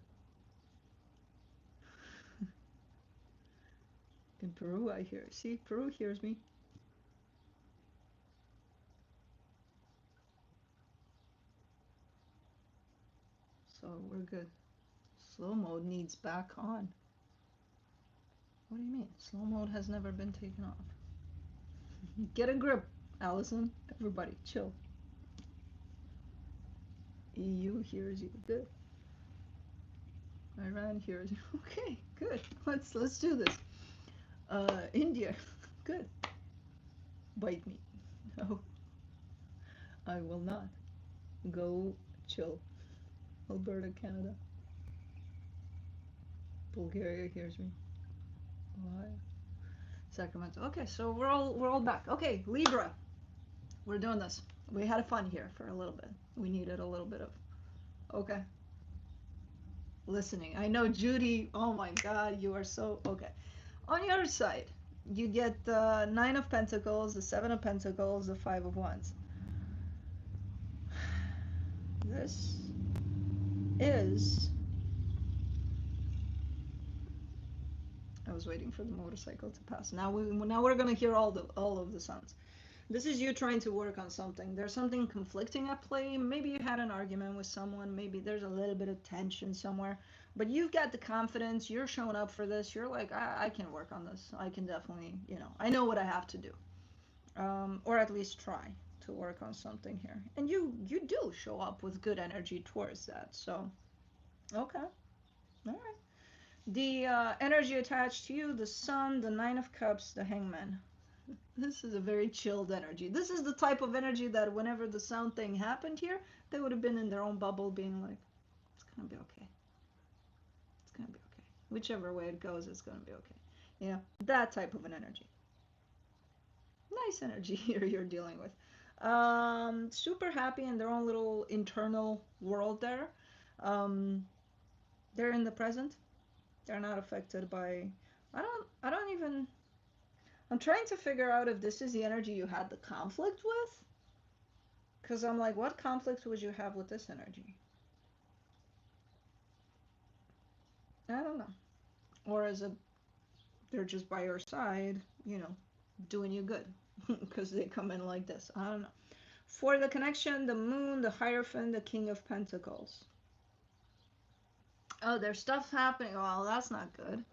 In Peru I hear. See, Peru hears me. So we're good. Slow mode needs back on. What do you mean? Slow mode has never been taken off. Get a grip, Allison. Everybody, chill. EU hears you. Good. Iran hears you. Okay, good. Let's do this. India. Good. Bite me. No, I will not. Go chill. Alberta, Canada. Bulgaria hears me. Ohio. Sacramento. Okay, so we're all back. Okay, Libra. We're doing this. We had fun here for a little bit. We needed a little bit of okay. Listening. I know Judy. Oh my God, you are so okay. On your side, you get the Nine of Pentacles, the Seven of Pentacles, the Five of Wands. This is. I was waiting for the motorcycle to pass. Now we're gonna hear all of the sounds. This is you trying to work on something. There's something conflicting at play. Maybe you had an argument with someone. Maybe there's a little bit of tension somewhere. But you've got the confidence. You're showing up for this. You're like, I can work on this. I can definitely, I know what I have to do. Or at least try to work on something here. And you do show up with good energy towards that. So, okay. All right. The energy attached to you, the Sun, the Nine of Cups, the Hangman. This is a very chilled energy. This is the type of energy that whenever the sound thing happened here, they would have been in their own bubble being like, it's going to be okay. It's going to be okay. Whichever way it goes, it's going to be okay. That type of an energy. Nice energy here you're dealing with. Super happy in their own little internal world there. They're in the present. They're not affected by, I don't even, I'm trying to figure out if this is the energy you had the conflict with. Because I'm like, what conflict would you have with this energy? I don't know. Or is it they're just by your side, doing you good because they come in like this. I don't know. For the connection, the moon, the Hierophant, the King of Pentacles. Oh, there's stuff happening. Well, that's not good.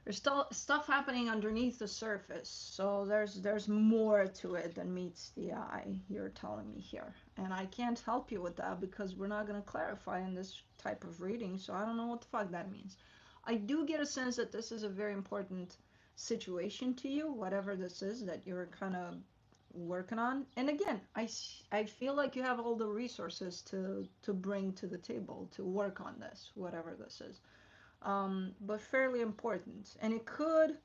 There's still stuff happening underneath the surface. So there's more to it than meets the eye, you're telling me here. And I can't help you with that because we're not going to clarify in this type of reading. So I don't know what the fuck that means. I do get a sense that this is a very important situation to you, whatever this is that you're kind of working on. And again, I feel like you have all the resources to bring to the table to work on this, whatever this is. But fairly important. And it could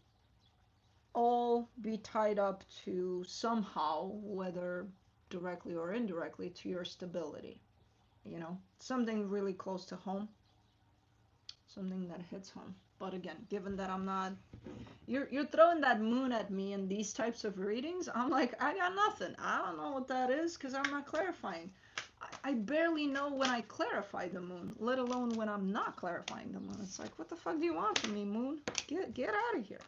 all be tied up to somehow, whether directly or indirectly, to your stability. You know, something really close to home, something that hits home. But again, given that I'm not, you're throwing that moon at me in these types of readings, I'm like, I got nothing. I don't know what that is because I'm not clarifying. I barely know when I clarify the moon, let alone when I'm not clarifying the moon. It's like, what the fuck do you want from me, moon? Get out of here.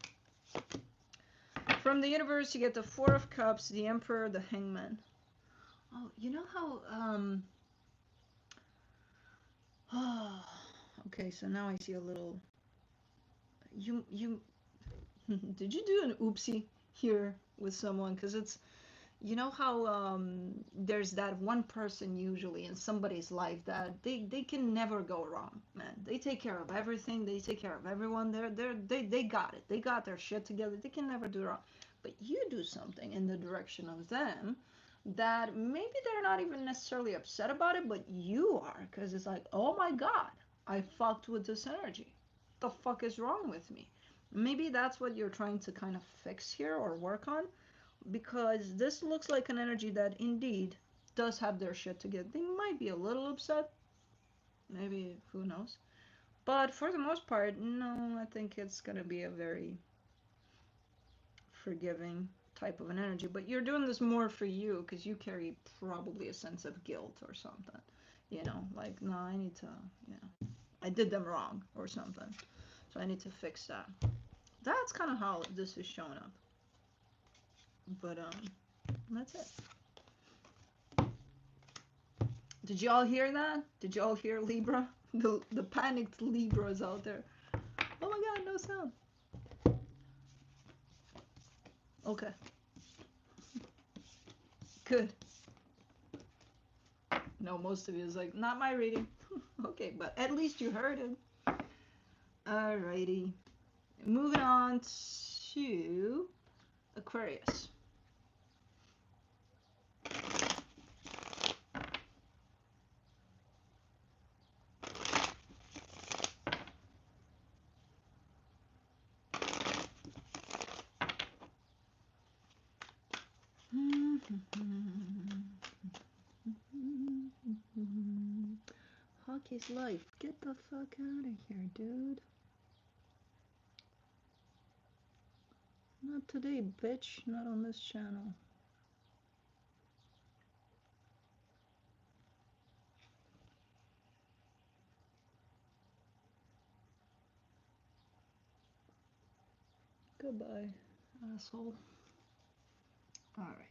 From the universe, you get the Four of Cups, the Emperor, the Hangman. Oh, you know how, okay, so now I see a little, you, did you do an oopsie here with someone? Because it's, you know how there's that one person usually in somebody's life that they can never go wrong, man. They take care of everything. They take care of everyone. They got it. They got their shit together. They can never do wrong. But you do something in the direction of them that maybe they're not even necessarily upset about it, but you are, because it's like, oh my God, I fucked with this energy. What the fuck is wrong with me? Maybe that's what you're trying to kind of fix here or work on, because this looks like an energy that indeed does have their shit together. They might be a little upset, maybe, who knows. But for the most part, no, I think it's going to be a very forgiving type of an energy. But you're doing this more for you because you carry probably a sense of guilt or something. You know, like, no, I need to, you know, I did them wrong or something. So I need to fix that. That's kind of how this is showing up. But that's it. Did y'all hear that? Did y'all hear Libra? The panicked Libras out there. Oh my God, no sound. Okay. Good. No, most of you is like, not my reading. Okay, but at least you heard it. Alrighty. Moving on to Aquarius. Hockey's life. Get the fuck out of here, dude. Not today, bitch. Not on this channel. Goodbye, asshole. All right.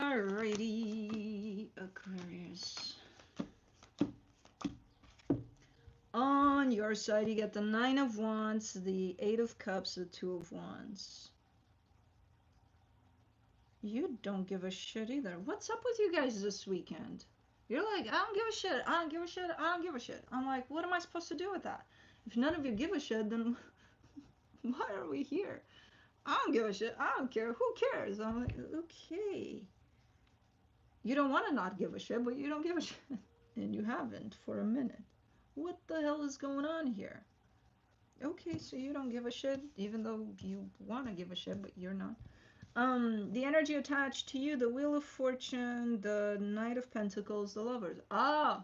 Alrighty, Aquarius. On your side, you get the Nine of Wands, the Eight of Cups, the Two of Wands. You don't give a shit either. What's up with you guys this weekend? You're like, I don't give a shit, I don't give a shit, I don't give a shit. I'm like, what am I supposed to do with that? If none of you give a shit, then why are we here? I don't give a shit, I don't care, who cares? I'm like, okay. You don't want to not give a shit, but you don't give a shit. And you haven't for a minute. What the hell is going on here? Okay, so you don't give a shit, even though you want to give a shit, but you're not. The energy attached to you, the Wheel of Fortune, the Knight of Pentacles, the Lovers. Ah,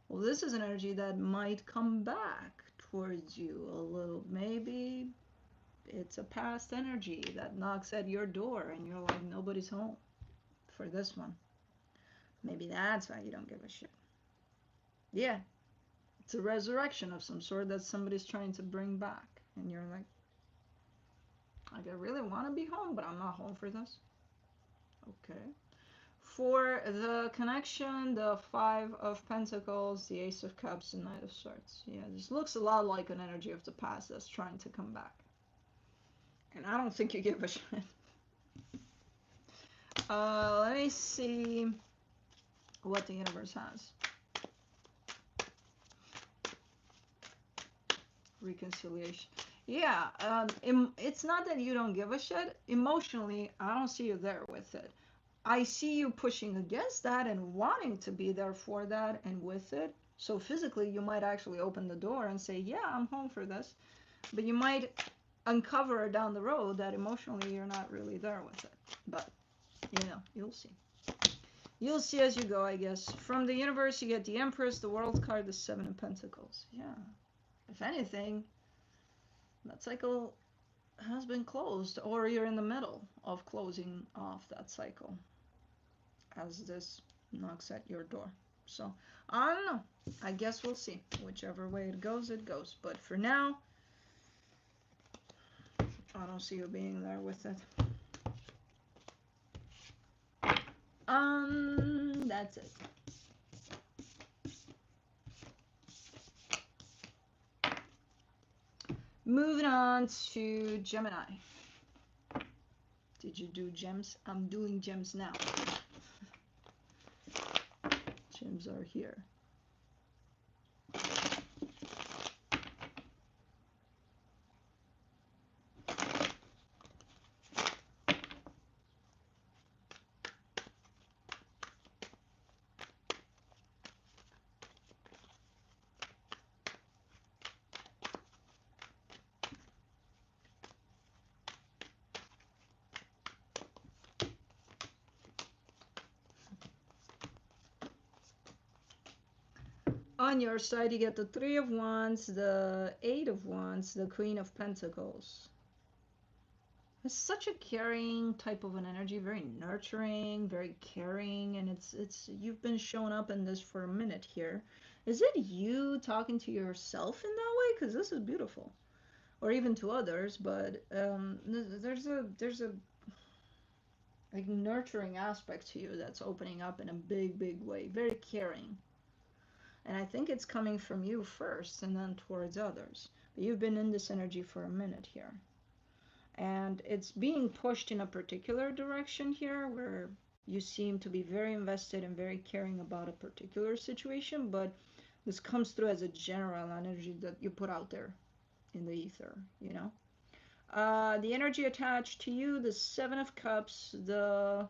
well, this is an energy that might come back towards you a little. Maybe it's a past energy that knocks at your door and you're like, nobody's home for this one. Maybe that's why you don't give a shit. Yeah, it's a resurrection of some sort that somebody's trying to bring back. And you're like, I really want to be home, but I'm not home for this. Okay. For the connection, the Five of Pentacles, the Ace of Cups, and Knight of Swords. Yeah, this looks a lot like an energy of the past that's trying to come back. And I don't think you give a shit. Let me see what the universe has. Reconciliation. Yeah, it's not that you don't give a shit. Emotionally, I don't see you there with it. I see you pushing against that and wanting to be there for that and with it. So physically, you might actually open the door and say, yeah, I'm home for this. But you might uncover down the road that emotionally you're not really there with it. But, you know, you'll see. You'll see as you go, I guess. From the universe, you get the Empress, the World card, the Seven of Pentacles. Yeah. If anything, that cycle has been closed, or you're in the middle of closing off that cycle as this knocks at your door. So, I don't know. I guess we'll see. Whichever way it goes, it goes. But for now, I don't see you being there with it. That's it. Moving on to Gemini. Did you do gems? I'm doing gems now. Gems are here. On your side, you get the Three of Wands, the Eight of Wands, the Queen of Pentacles. It's such a caring type of an energy, very nurturing, very caring, and it's you've been showing up in this for a minute here. Is it you talking to yourself in that way? Because this is beautiful, or even to others. But there's a like nurturing aspect to you that's opening up in a big way, very caring. And I think it's coming from you first and then towards others. But you've been in this energy for a minute here. And it's being pushed in a particular direction here where you seem to be very invested and very caring about a particular situation, but this comes through as a general energy that you put out there in the ether, you know. The energy attached to you, the Seven of Cups, the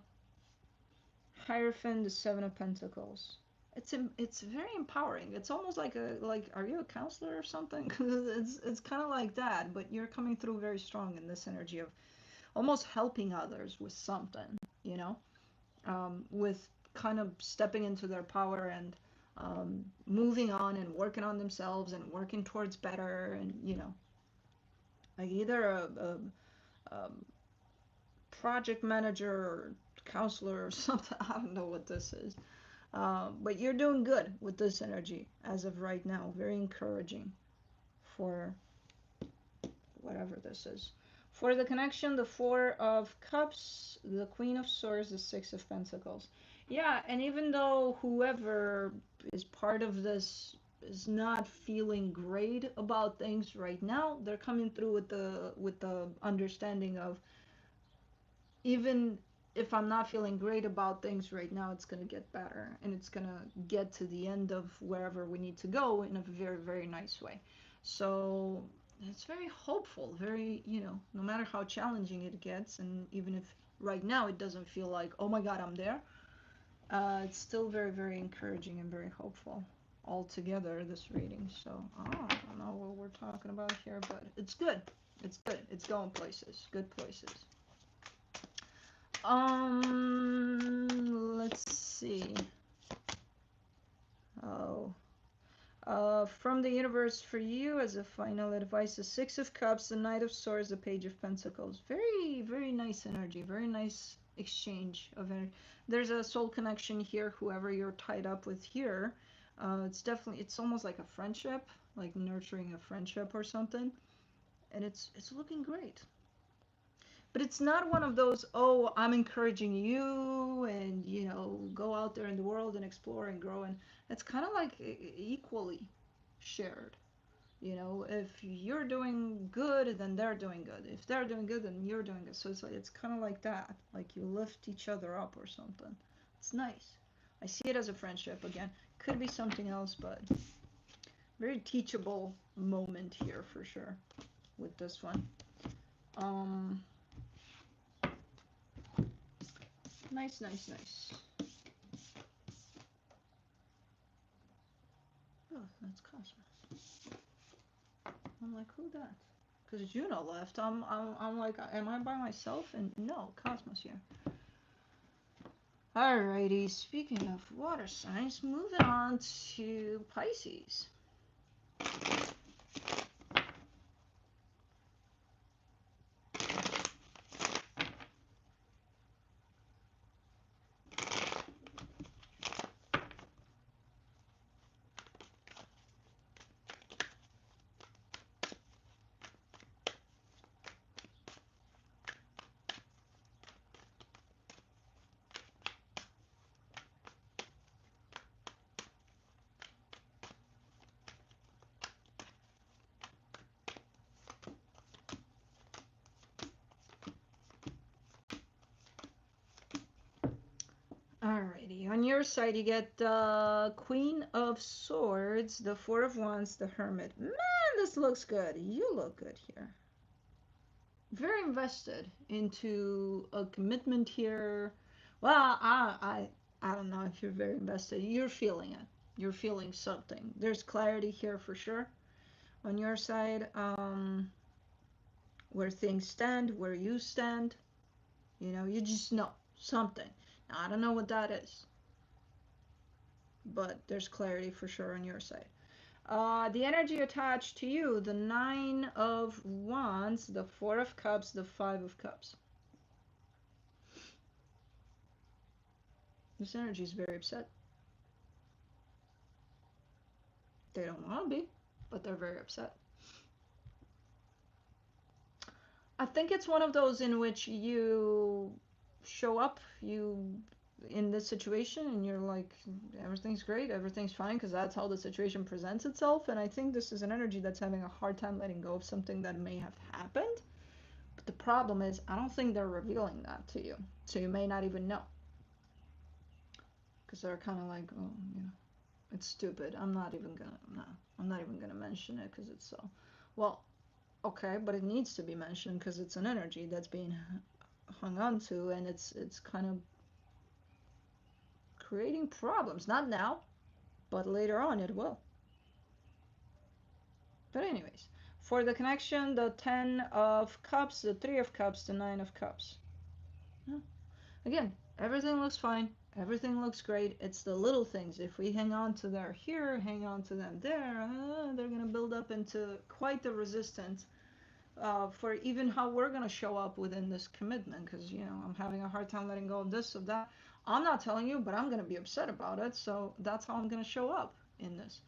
Hierophant, the Seven of Pentacles. It's very empowering. It's almost like are you a counselor or something? It's kind of like that, but you're coming through very strong in this energy of almost helping others with something, you know, with kind of stepping into their power and moving on and working on themselves and working towards better, and you know, like either a project manager or counselor or something. I don't know what this is. But you're doing good with this energy as of right now. Very encouraging for whatever this is. For the connection, the Four of Cups, the Queen of Swords, the Six of Pentacles. Yeah, and even though whoever is part of this is not feeling great about things right now, they're coming through with the understanding of, even if I'm not feeling great about things right now, it's going to get better, and it's going to get to the end of wherever we need to go in a very nice way. So it's very hopeful, very, you know, no matter how challenging it gets, and even if right now it doesn't feel like, oh my god, I'm there, it's still very encouraging and very hopeful altogether, this reading. So I don't know what we're talking about here, but it's good. It's good. It's going places, good places. Let's see. From the universe for you as a final advice, the Six of Cups, the Knight of Swords, the Page of Pentacles. Very nice energy, very nice exchange of energy. There's a soul connection here, whoever you're tied up with here. It's definitely, it's almost like a friendship, like nurturing a friendship or something. And it's looking great. But it's not one of those, oh, I'm encouraging you and, you know, go out there in the world and explore and grow. And it's kind of like equally shared. You know, if you're doing good, then they're doing good. If they're doing good, then you're doing good. So it's like, it's kind of like that. Like you lift each other up or something. It's nice. I see it as a friendship again. Could be something else, but very teachable moment here for sure with this one. Nice, nice, nice. Oh, that's Cosmos. I'm like, who that? Because Juno left. I'm like, am I by myself? And no, Cosmos here. Alrighty, speaking of water signs, moving on to Pisces. Alrighty, on your side you get the Queen of Swords, the Four of Wands, the Hermit. Man, this looks good. You look good here. Very invested into a commitment here. Well, I don't know if you're very invested. You're feeling it. You're feeling something. There's clarity here for sure. On your side, where things stand, where you stand. You know, you just know something. Now, I don't know what that is, but there's clarity for sure on your side. The energy attached to you, the Nine of Wands, the Four of Cups, the Five of Cups. This energy is very upset. They don't want to be, but they're very upset. I think it's one of those in which you show up, in this situation, and you're like, everything's great, everything's fine, because that's how the situation presents itself. And I think this is an energy that's having a hard time letting go of something that may have happened. But the problem is, I don't think they're revealing that to you, so you may not even know, because they're kind of like, oh, you know, it's stupid. I'm not even gonna mention it because it's so, well, okay, but it needs to be mentioned because it's an energy that's being hung on to, and it's kind of creating problems. Not now, but later on it will. But anyways, for the connection, the 10 of Cups, the 3 of Cups, the 9 of Cups. Again, everything looks fine. Everything looks great. It's the little things. If we hang on to their here, hang on to them there, they're going to build up into quite the resistance for even how we're going to show up within this commitment. Because, you know, I'm having a hard time letting go of this, of that. I'm not telling you, but I'm going to be upset about it. So that's how I'm going to show up in this.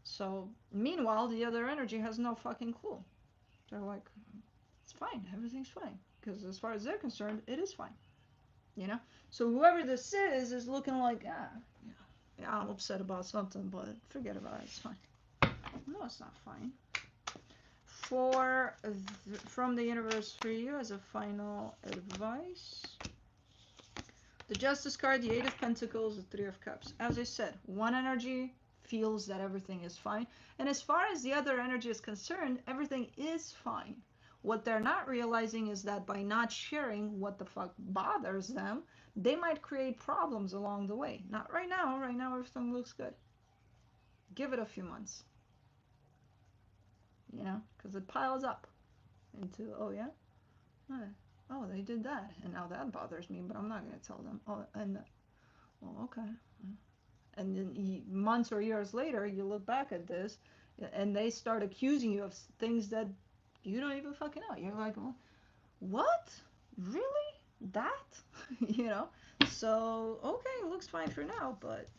So meanwhile, the other energy has no fucking clue. They're like, it's fine. Everything's fine. Because as far as they're concerned, it is fine. You know? So whoever this is looking like, yeah, I'm upset about something, but forget about it. It's fine. No, it's not fine. From the universe for you as a final advice, the Justice card, the Eight of Pentacles, the Three of Cups. As I said, one energy feels that everything is fine, and as far as the other energy is concerned, everything is fine. What they're not realizing is that by not sharing what the fuck bothers them, they might create problems along the way. Not right now. Right now everything looks good. Give it a few months. You know, because it piles up into, oh yeah? Oh, they did that, and now that bothers me, but I'm not going to tell them. Oh, and, well, okay. And then months or years later, you look back at this, and they start accusing you of things that you don't even fucking know. You're like, well, what? Really? That? you know? So, okay, it looks fine for now, but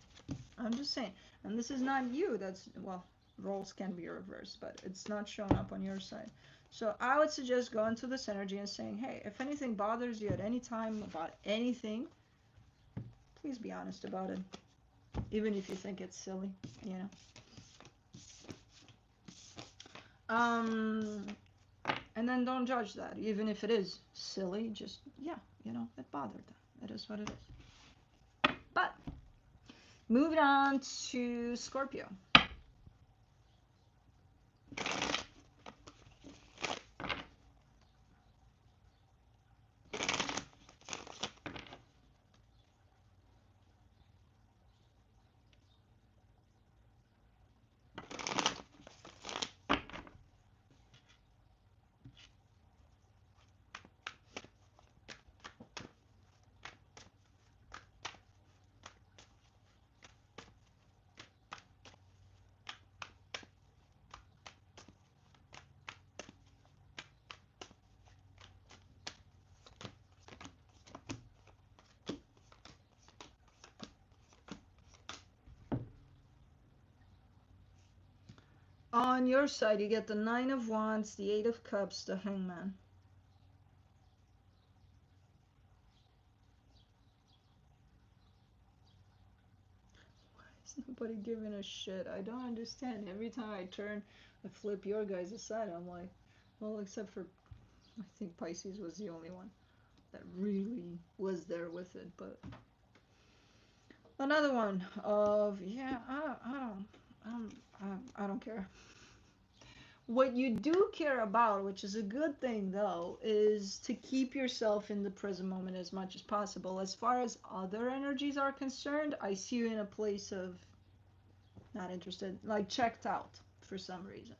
I'm just saying. And this is not you, that's, well, roles can be reversed, but it's not showing up on your side. So I would suggest going to this energy and saying, hey, if anything bothers you at any time about anything, please be honest about it. Even if you think it's silly, you know. And then don't judge that. Even if it is silly, just, yeah, you know, it bothered them. It is what it is. But, moving on to Scorpio. On your side, you get the Nine of Wands, the Eight of Cups, the Hangman. Why is nobody giving a shit? I don't understand. Every time I flip your guys' side, I'm like, well, except for, I think Pisces was the only one that really was there with it, but another one of, yeah, I don't care. What you do care about, which is a good thing though, is to keep yourself in the present moment as much as possible. As far as other energies are concerned, I see you in a place of not interested, like checked out for some reason.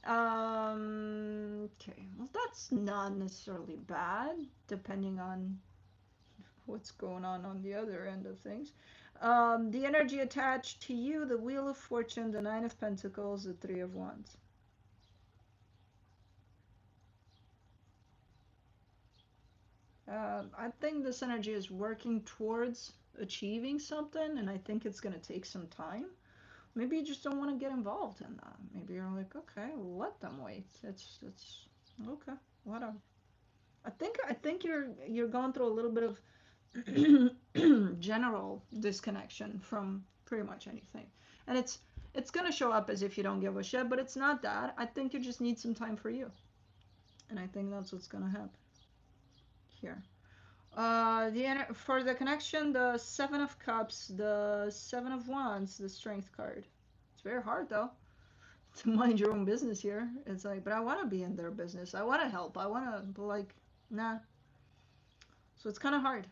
Okay, well, that's not necessarily bad, depending on what's going on the other end of things. The energy attached to you, the Wheel of Fortune, the Nine of Pentacles, the Three of Wands. I think this energy is working towards achieving something, and I think it's going to take some time. Maybe you just don't want to get involved in that. Maybe you're like, okay, let them wait. It's okay, whatever. I think you're going through a little bit of general disconnection from pretty much anything, and it's going to show up as if you don't give a shit, but it's not that. I think you just need some time for you, and I think that's what's going to happen here. For the connection, the Seven of Cups, the Seven of Wands, the Strength card. It's very hard though to mind your own business here. It's like, but I want to be in their business. I want to help. I want to, but like, nah. So it's kind of hard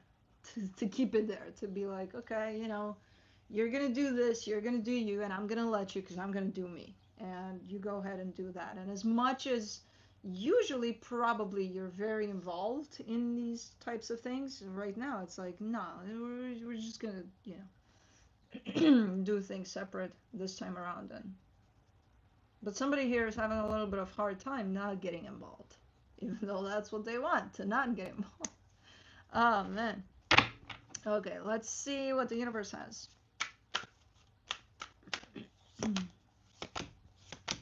to keep it there. To be like, okay, you know, you're gonna do this, you're gonna do you, and I'm gonna let you because I'm gonna do me. And you go ahead and do that. And as much as usually probably you're very involved in these types of things, right now it's like, no, we're just gonna, you know, do things separate this time around. And but somebody here is having a little bit of hard time not getting involved, even though that's what they want, to not get involved. Oh man. Okay, let's see what the universe has.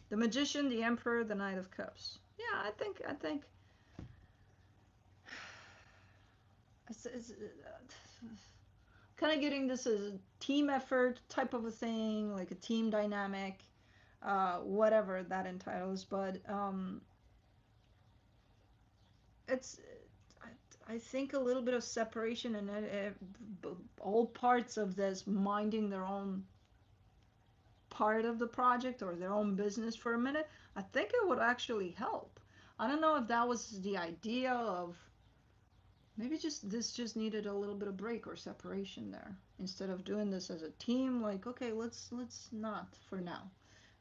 The Magician, the Emperor, the Knight of Cups. Yeah, I think it's kind of getting this as a team effort type of a thing, like a team dynamic, whatever that entitles. But it's, I think, a little bit of separation and all parts of this minding their own part of the project or their own business for a minute. I think it would actually help. I don't know if that was the idea of, maybe this just needed a little bit of break or separation there, instead of doing this as a team. Like, okay, let's not for now,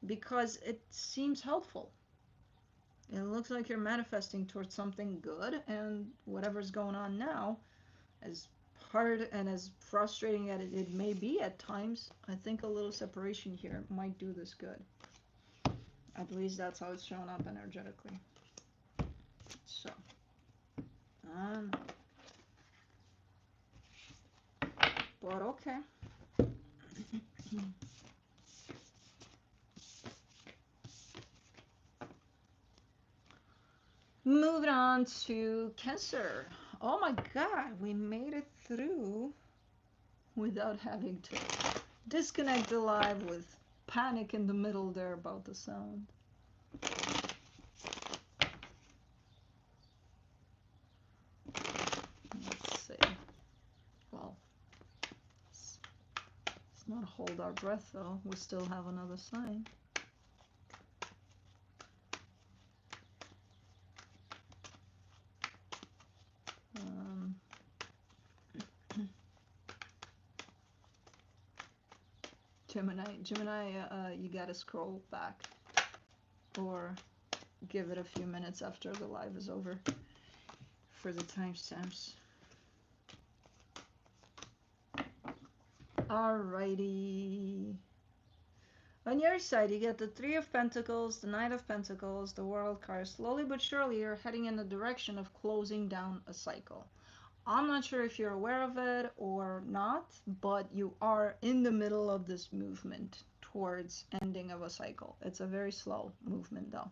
because it seems helpful. It looks like you're manifesting towards something good, and whatever's going on now, as hard and as frustrating as it may be at times, I think a little separation here might do this good. At least that's how it's showing up energetically. So, but okay. Moving on to Cancer. Oh my God, we made it through without having to disconnect the live with panic in the middle there about the sound. Let's see. Well, let's not hold our breath though. We still have another sign. Gemini, you gotta scroll back or give it a few minutes after the live is over for the timestamps. Alrighty. On your side, you get the Three of Pentacles, the Knight of Pentacles, the World card. Slowly but surely, you're heading in the direction of closing down a cycle. I'm not sure if you're aware of it or not, but you are in the middle of this movement towards ending of a cycle. It's a very slow movement though.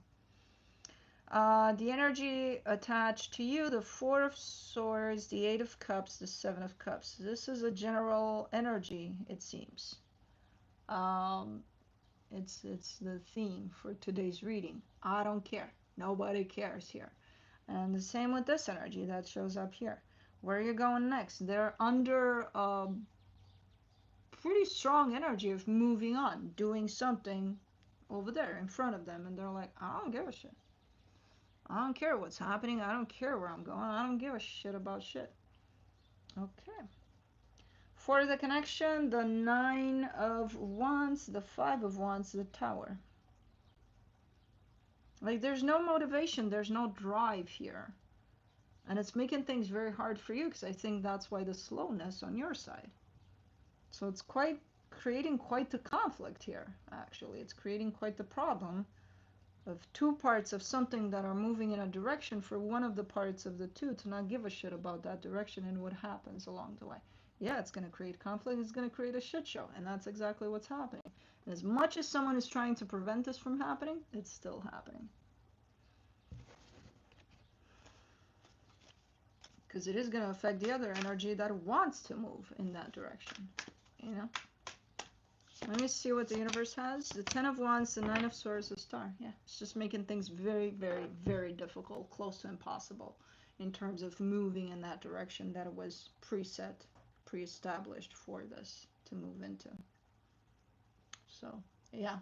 The energy attached to you, the Four of Swords, the Eight of Cups, the Seven of Cups. This is a general energy, it seems. It's the theme for today's reading. I don't care. Nobody cares here. And the same with this energy that shows up here. Where are you going next? They're under a pretty strong energy of moving on, doing something over there in front of them. And they're like, I don't give a shit. I don't care what's happening. I don't care where I'm going. I don't give a shit about shit. Okay. For the connection, the Nine of Wands, the Five of Wands, the Tower. Like, there's no motivation. There's no drive here. And it's making things very hard for you, because I think that's why the slowness on your side. So it's creating quite the conflict here, actually. It's creating quite the problem of two parts of something that are moving in a direction for one of the parts of the two to not give a shit about that direction and what happens along the way. Yeah, it's going to create conflict. It's going to create a shit show. And that's exactly what's happening. And as much as someone is trying to prevent this from happening, it's still happening. Because it is going to affect the other energy that wants to move in that direction, you know? Let me see what the universe has. The Ten of Wands, the Nine of Swords, the Star. Yeah, it's just making things very, very, very difficult, close to impossible in terms of moving in that direction that was preset, pre-established for this to move into. So, yeah,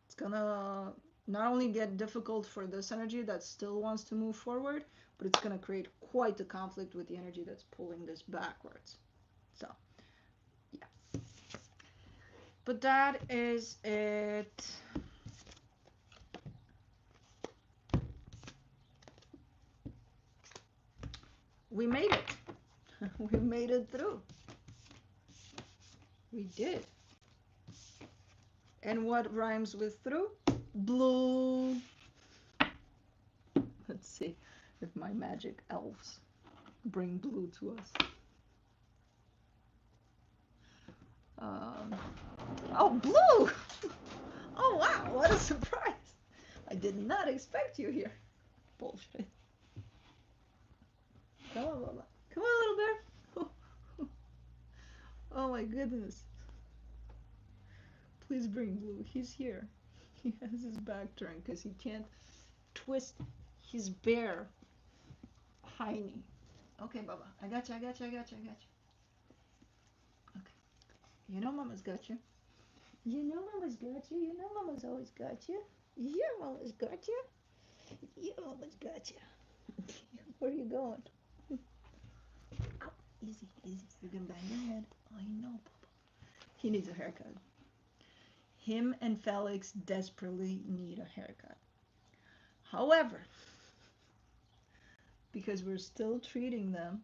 it's gonna not only get difficult for this energy that still wants to move forward, but it's going to create quite a conflict with the energy that's pulling this backwards. So, yeah. But that is it. We made it. We made it through. We did. And what rhymes with through? Blue. Let's see if my magic elves bring blue to us. Oh, blue! Oh, wow, what a surprise. I did not expect you here. Bullshit. Come on, Mama. Come on, little bear. Oh, my goodness. Please bring blue. He's here. He has his back turned because he can't twist his bear hiney. Okay, Baba. I got you, I got you, I got you, I got you. Okay. You know Mama's got you. You know Mama's got you. You know Mama's always got you. Yeah, Mama's got you. Yeah, Mama's got you. Where are you going? Oh, easy, easy. You're gonna bang your head. I know, Papa. He needs a haircut. Him and Felix desperately need a haircut. However, because we're still treating them,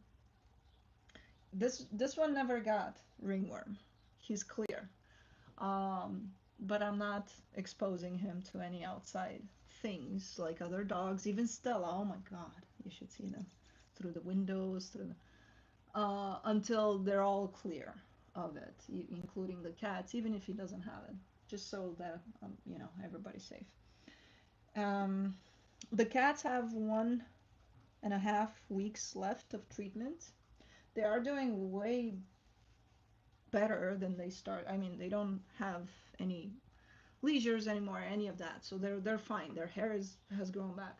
this one never got ringworm. He's clear. But I'm not exposing him to any outside things like other dogs, even Stella. Oh my God, you should see them through the windows, through the, until they're all clear. of it, including the cats, even if he doesn't have it, just so that you know, everybody's safe. The cats have 1.5 weeks left of treatment. They are doing way better than they start. I mean, they don't have any leisures anymore, any of that, so they're fine. Their hair has grown back.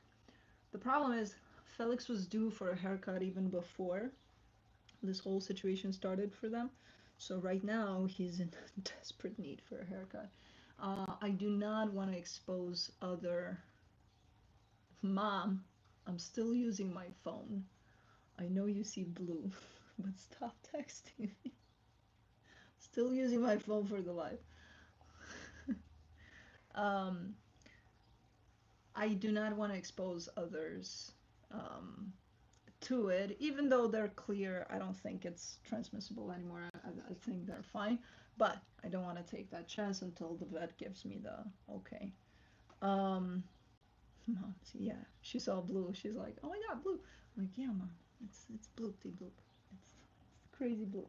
The problem is Felix was due for a haircut even before this whole situation started for them. So right now he's in desperate need for a haircut. I do not want to expose other. Mom, I'm still using my phone. I know you see blue, but stop texting me. Still using my phone for the live. I do not want to expose others to it, even though they're clear. I don't think it's transmissible anymore. I think they're fine, but I don't want to take that chance until the vet gives me the okay. Mom, yeah, she saw blue. She's like, oh my god, blue. I'm like, yeah, mom, it's bloopty bloop. It's crazy blue.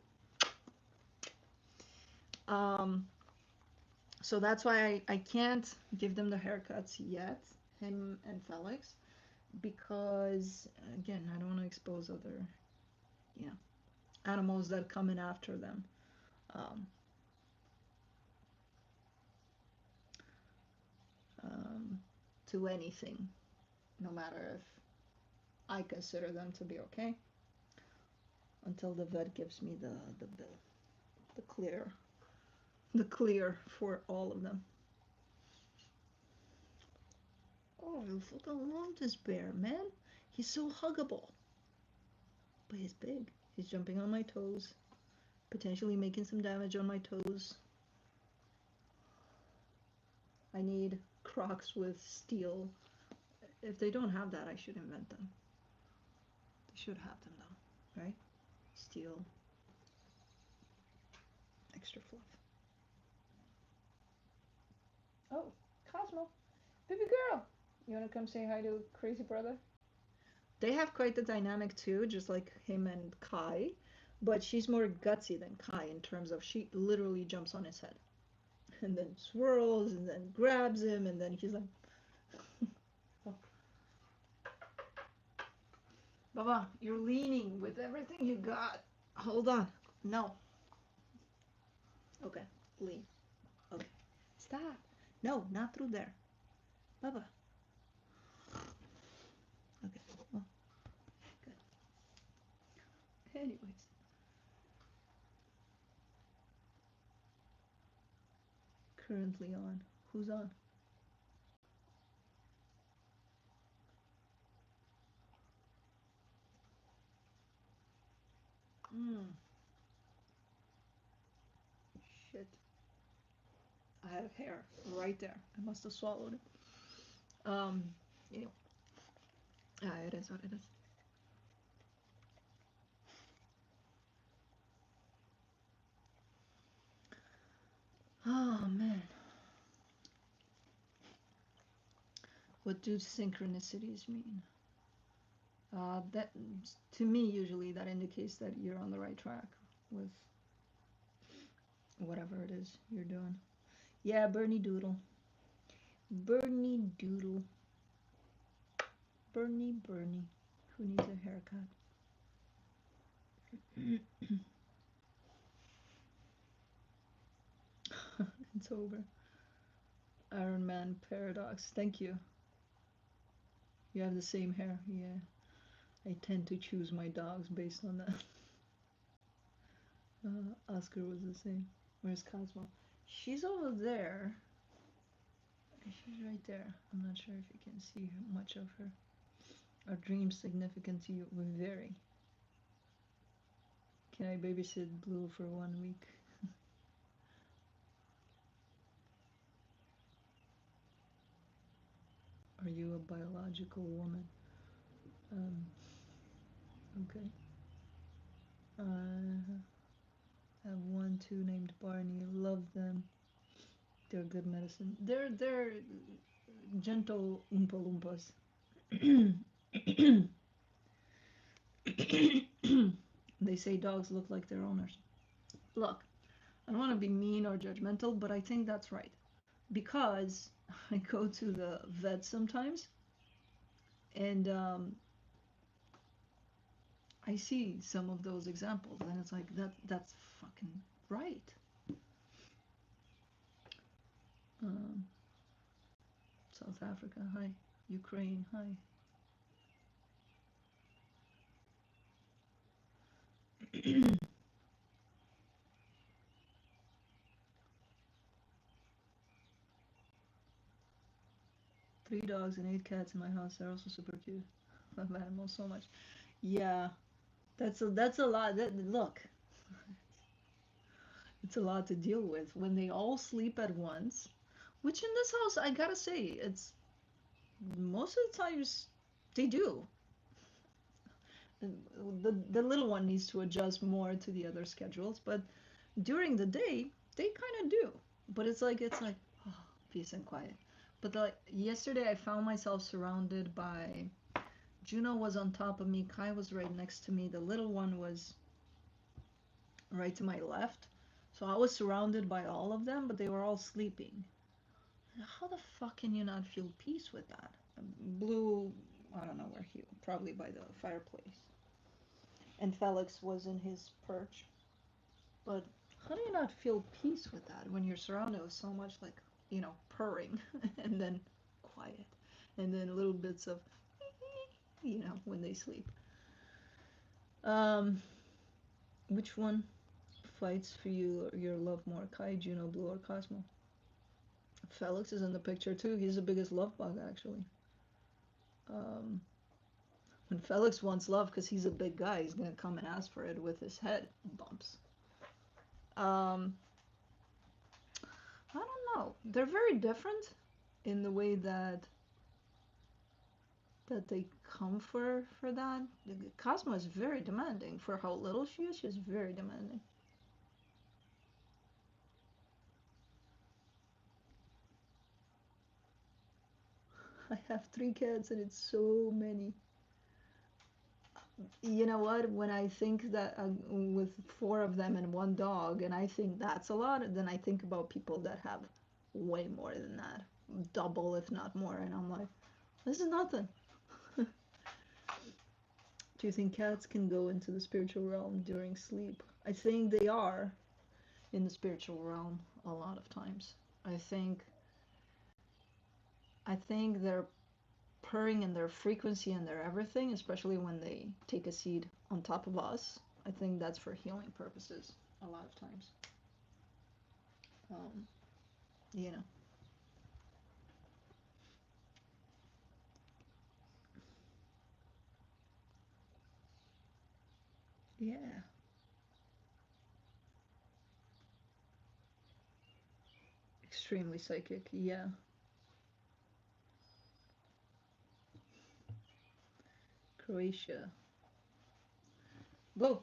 So that's why I can't give them the haircuts yet, him and Felix, because again, I don't want to expose other, you know, animals that come in after them. To anything, no matter if I consider them to be okay, until the vet gives me the bill, the clear for all of them. Oh, I fucking love this bear, man. He's so huggable. But he's big. He's jumping on my toes, potentially making some damage on my toes. I need Crocs with steel. If they don't have that, I should invent them. They should have them though, right? Steel, extra fluff. Oh, Cosmo, baby girl, you wanna come say hi to crazy brother? They have quite the dynamic too, just like him and Kai, but she's more gutsy than Kai in terms of she literally jumps on his head and then swirls and then grabs him and then he's like, oh. Baba, you're leaning with everything you got. Hold on. No. Okay, lean. Okay. Stop. No, not through there. Baba. Okay, well, good. Anyways. Currently on. Who's on? Shit. I have hair right there. I must have swallowed it. Anyway. It is what it is. Oh man. What do synchronicities mean? That, to me, usually that indicates that you're on the right track with whatever it is you're doing. Yeah, Bernie Doodle. Bernie Doodle. Bernie. Who needs a haircut? It's over. Iron Man Paradox. Thank you. You have the same hair. Yeah. I tend to choose my dogs based on that. Oscar was the same. Where's Cosmo? She's over there. She's right there. I'm not sure if you can see much of her. Are dreams significant to you? Very. Can I babysit Blue for 1 week? Are you a biological woman? Okay. I have 1, 2 named Barney. Love them. They're good medicine. They're gentle Oompa Loompas. They say dogs look like their owners. Look, I don't want to be mean or judgmental, but I think that's right. Because I go to the vet sometimes, and I see some of those examples, and it's like that's fucking right. Um, South Africa, hi. Ukraine, hi. Three dogs and 8 cats in my house. They're also super cute. Love animals so much. Yeah, that's a lot. Look, it's a lot to deal with when they all sleep at once. Which in this house, I gotta say, it's most of the times they do. The little one needs to adjust more to the other schedules, but during the day they kind of do. But it's like oh, peace and quiet. But like yesterday, I found myself surrounded by. Juno was on top of me. Kai was right next to me. The little one was right to my left. So I was surrounded by all of them, but they were all sleeping. How the fuck can you not feel peace with that? Blue, I don't know where he, probably by the fireplace. And Felix was in his perch. But how do you not feel peace with that when you're surrounded with so much like, purring and then quiet and then little bits of, when they sleep. Um, which one fights for you or your love more, Kai, Juno, Blue, or Cosmo? Felix is in the picture too. He's the biggest love bug actually. Um, when Felix wants love because he's a big guy, he's gonna come and ask for it with his head bumps. Um, I don't know. They're very different in the way that they come for that. Cosmo is very demanding for how little she is. She's very demanding. I have 3 cats and it's so many. You know what? When I think that with 4 of them and 1 dog, and I think that's a lot, then I think about people that have way more than that, double if not more, and I'm like, this is nothing. Do you think cats can go into the spiritual realm during sleep? I think they are in the spiritual realm a lot of times. I think their purring and their frequency and their everything, especially when they take a seat on top of us, I think that's for healing purposes a lot of times. Um, you know. Yeah. Extremely psychic. Yeah. Croatia. Boo!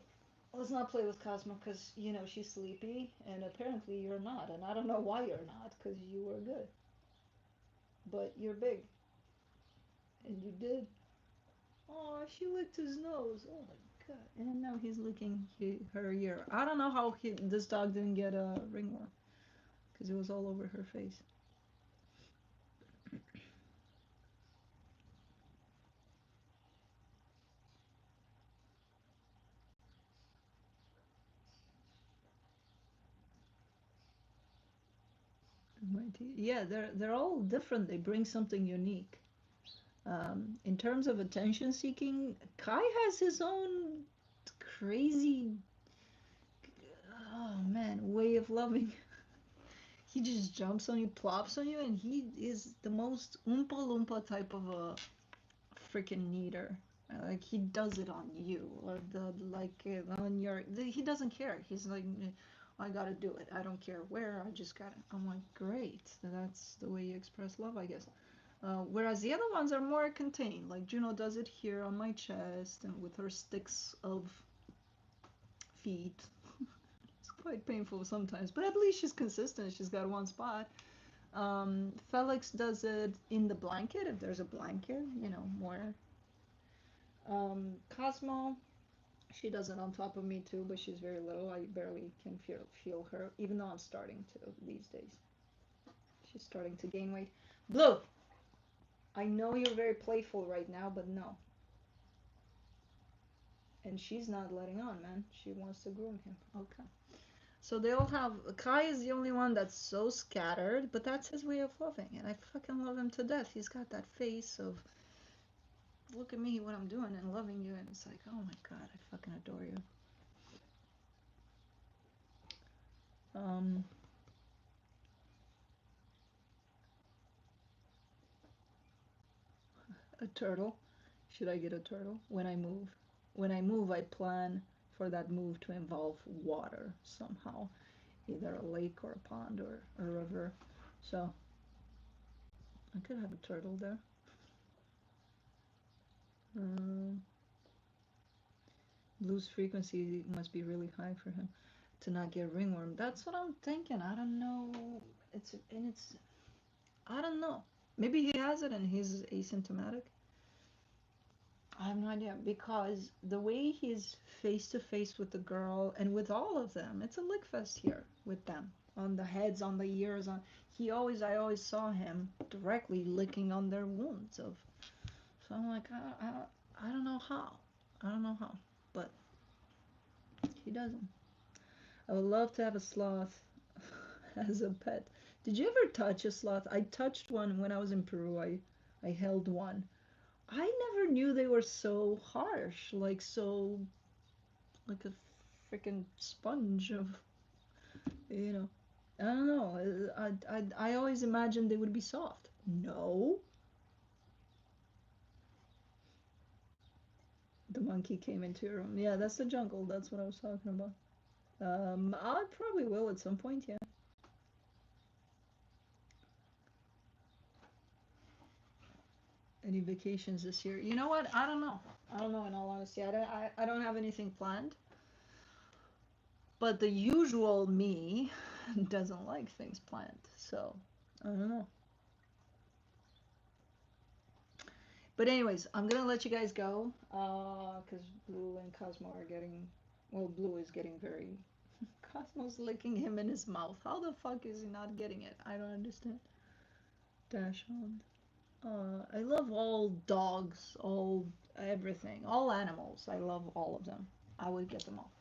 Let's not play with Cosmo because, she's sleepy and apparently you're not. And I don't know why you're not because you were good. But you're big. And you did. Oh, she licked his nose. Oh my god. And now he's licking her ear. I don't know how this dog didn't get a ringworm because it was all over her face. Yeah, they're all different. They bring something unique. In terms of attention seeking, Kai has his own crazy, oh man, way of loving. He just jumps on you, plops on you, and he is the most oompa loompa type of a freaking neater. Like he does it on you, or on your. He doesn't care. He's like, I gotta do it. I don't care where. I just gotta. I'm like, great. That's the way you express love, I guess. Whereas the other ones are more contained. Like Juno does it here on my chest and with her sticks of feet. It's quite painful sometimes, but at least she's consistent. She's got one spot. Felix does it in the blanket if there's a blanket, more. Cosmo, She does it on top of me too, but she's very little. I barely can feel her, even though I'm starting to these days. She's starting to gain weight. Blue! I know you're very playful right now, but no. And she's not letting on, man. She wants to groom him. Okay. So they all have... Kai is the only one that's so scattered, but that's his way of loving. And I fucking love him to death. He's got that face of... Look at me, what I'm doing, and loving you. And it's like, oh my god, I fucking adore you. A turtle. Should I get a turtle? When I move. When I move, I plan for that move to involve water somehow. Either a lake or a pond or a river. So, I could have a turtle there. Blue's frequency must be really high for him to not get ringworm. That's what I'm thinking. I don't know. I don't know. Maybe he has it and he's asymptomatic. I have no idea, because the way he's face to face with the girl and with all of them, it's a lick fest here with them. On the heads, on the ears, I always saw him directly licking on their wounds of. So I'm like, I don't know how. I don't know how, but he doesn't. I would love to have a sloth as a pet. Did you ever touch a sloth? I touched one when I was in Peru. I held one. I never knew they were so harsh, like a freaking sponge of, you know. I don't know. I always imagined they would be soft. No. The monkey came into your room. Yeah, that's the jungle. That's what I was talking about. I probably will at some point, yeah. Any vacations this year? You know what? I don't know. I don't know, in all honesty. I don't have anything planned. But the usual me doesn't like things planned. So, I don't know. But anyways, I'm going to let you guys go. Because Blue and Cosmo are getting... Well, Blue is getting very... Cosmo's licking him in his mouth. How the fuck is he not getting it? I don't understand. Dash on. I love all dogs, all everything, all animals. I love all of them. I would get them all.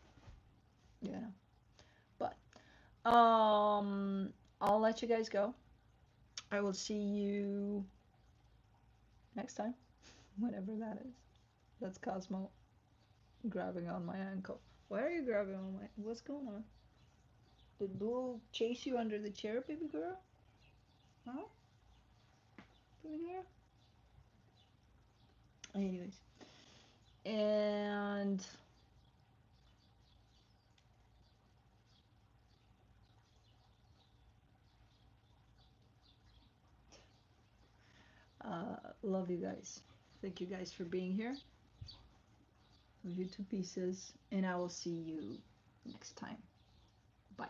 You know. But I'll let you guys go. I will see you next time, whatever that is. That's Cosmo grabbing on my ankle. Why are you grabbing on my... What's going on? Did Blue chase you under the chair, baby girl? Huh? Baby girl? Anyways. And... love you guys. Thank you guys for being here. Love you to pieces. And I will see you next time. Bye.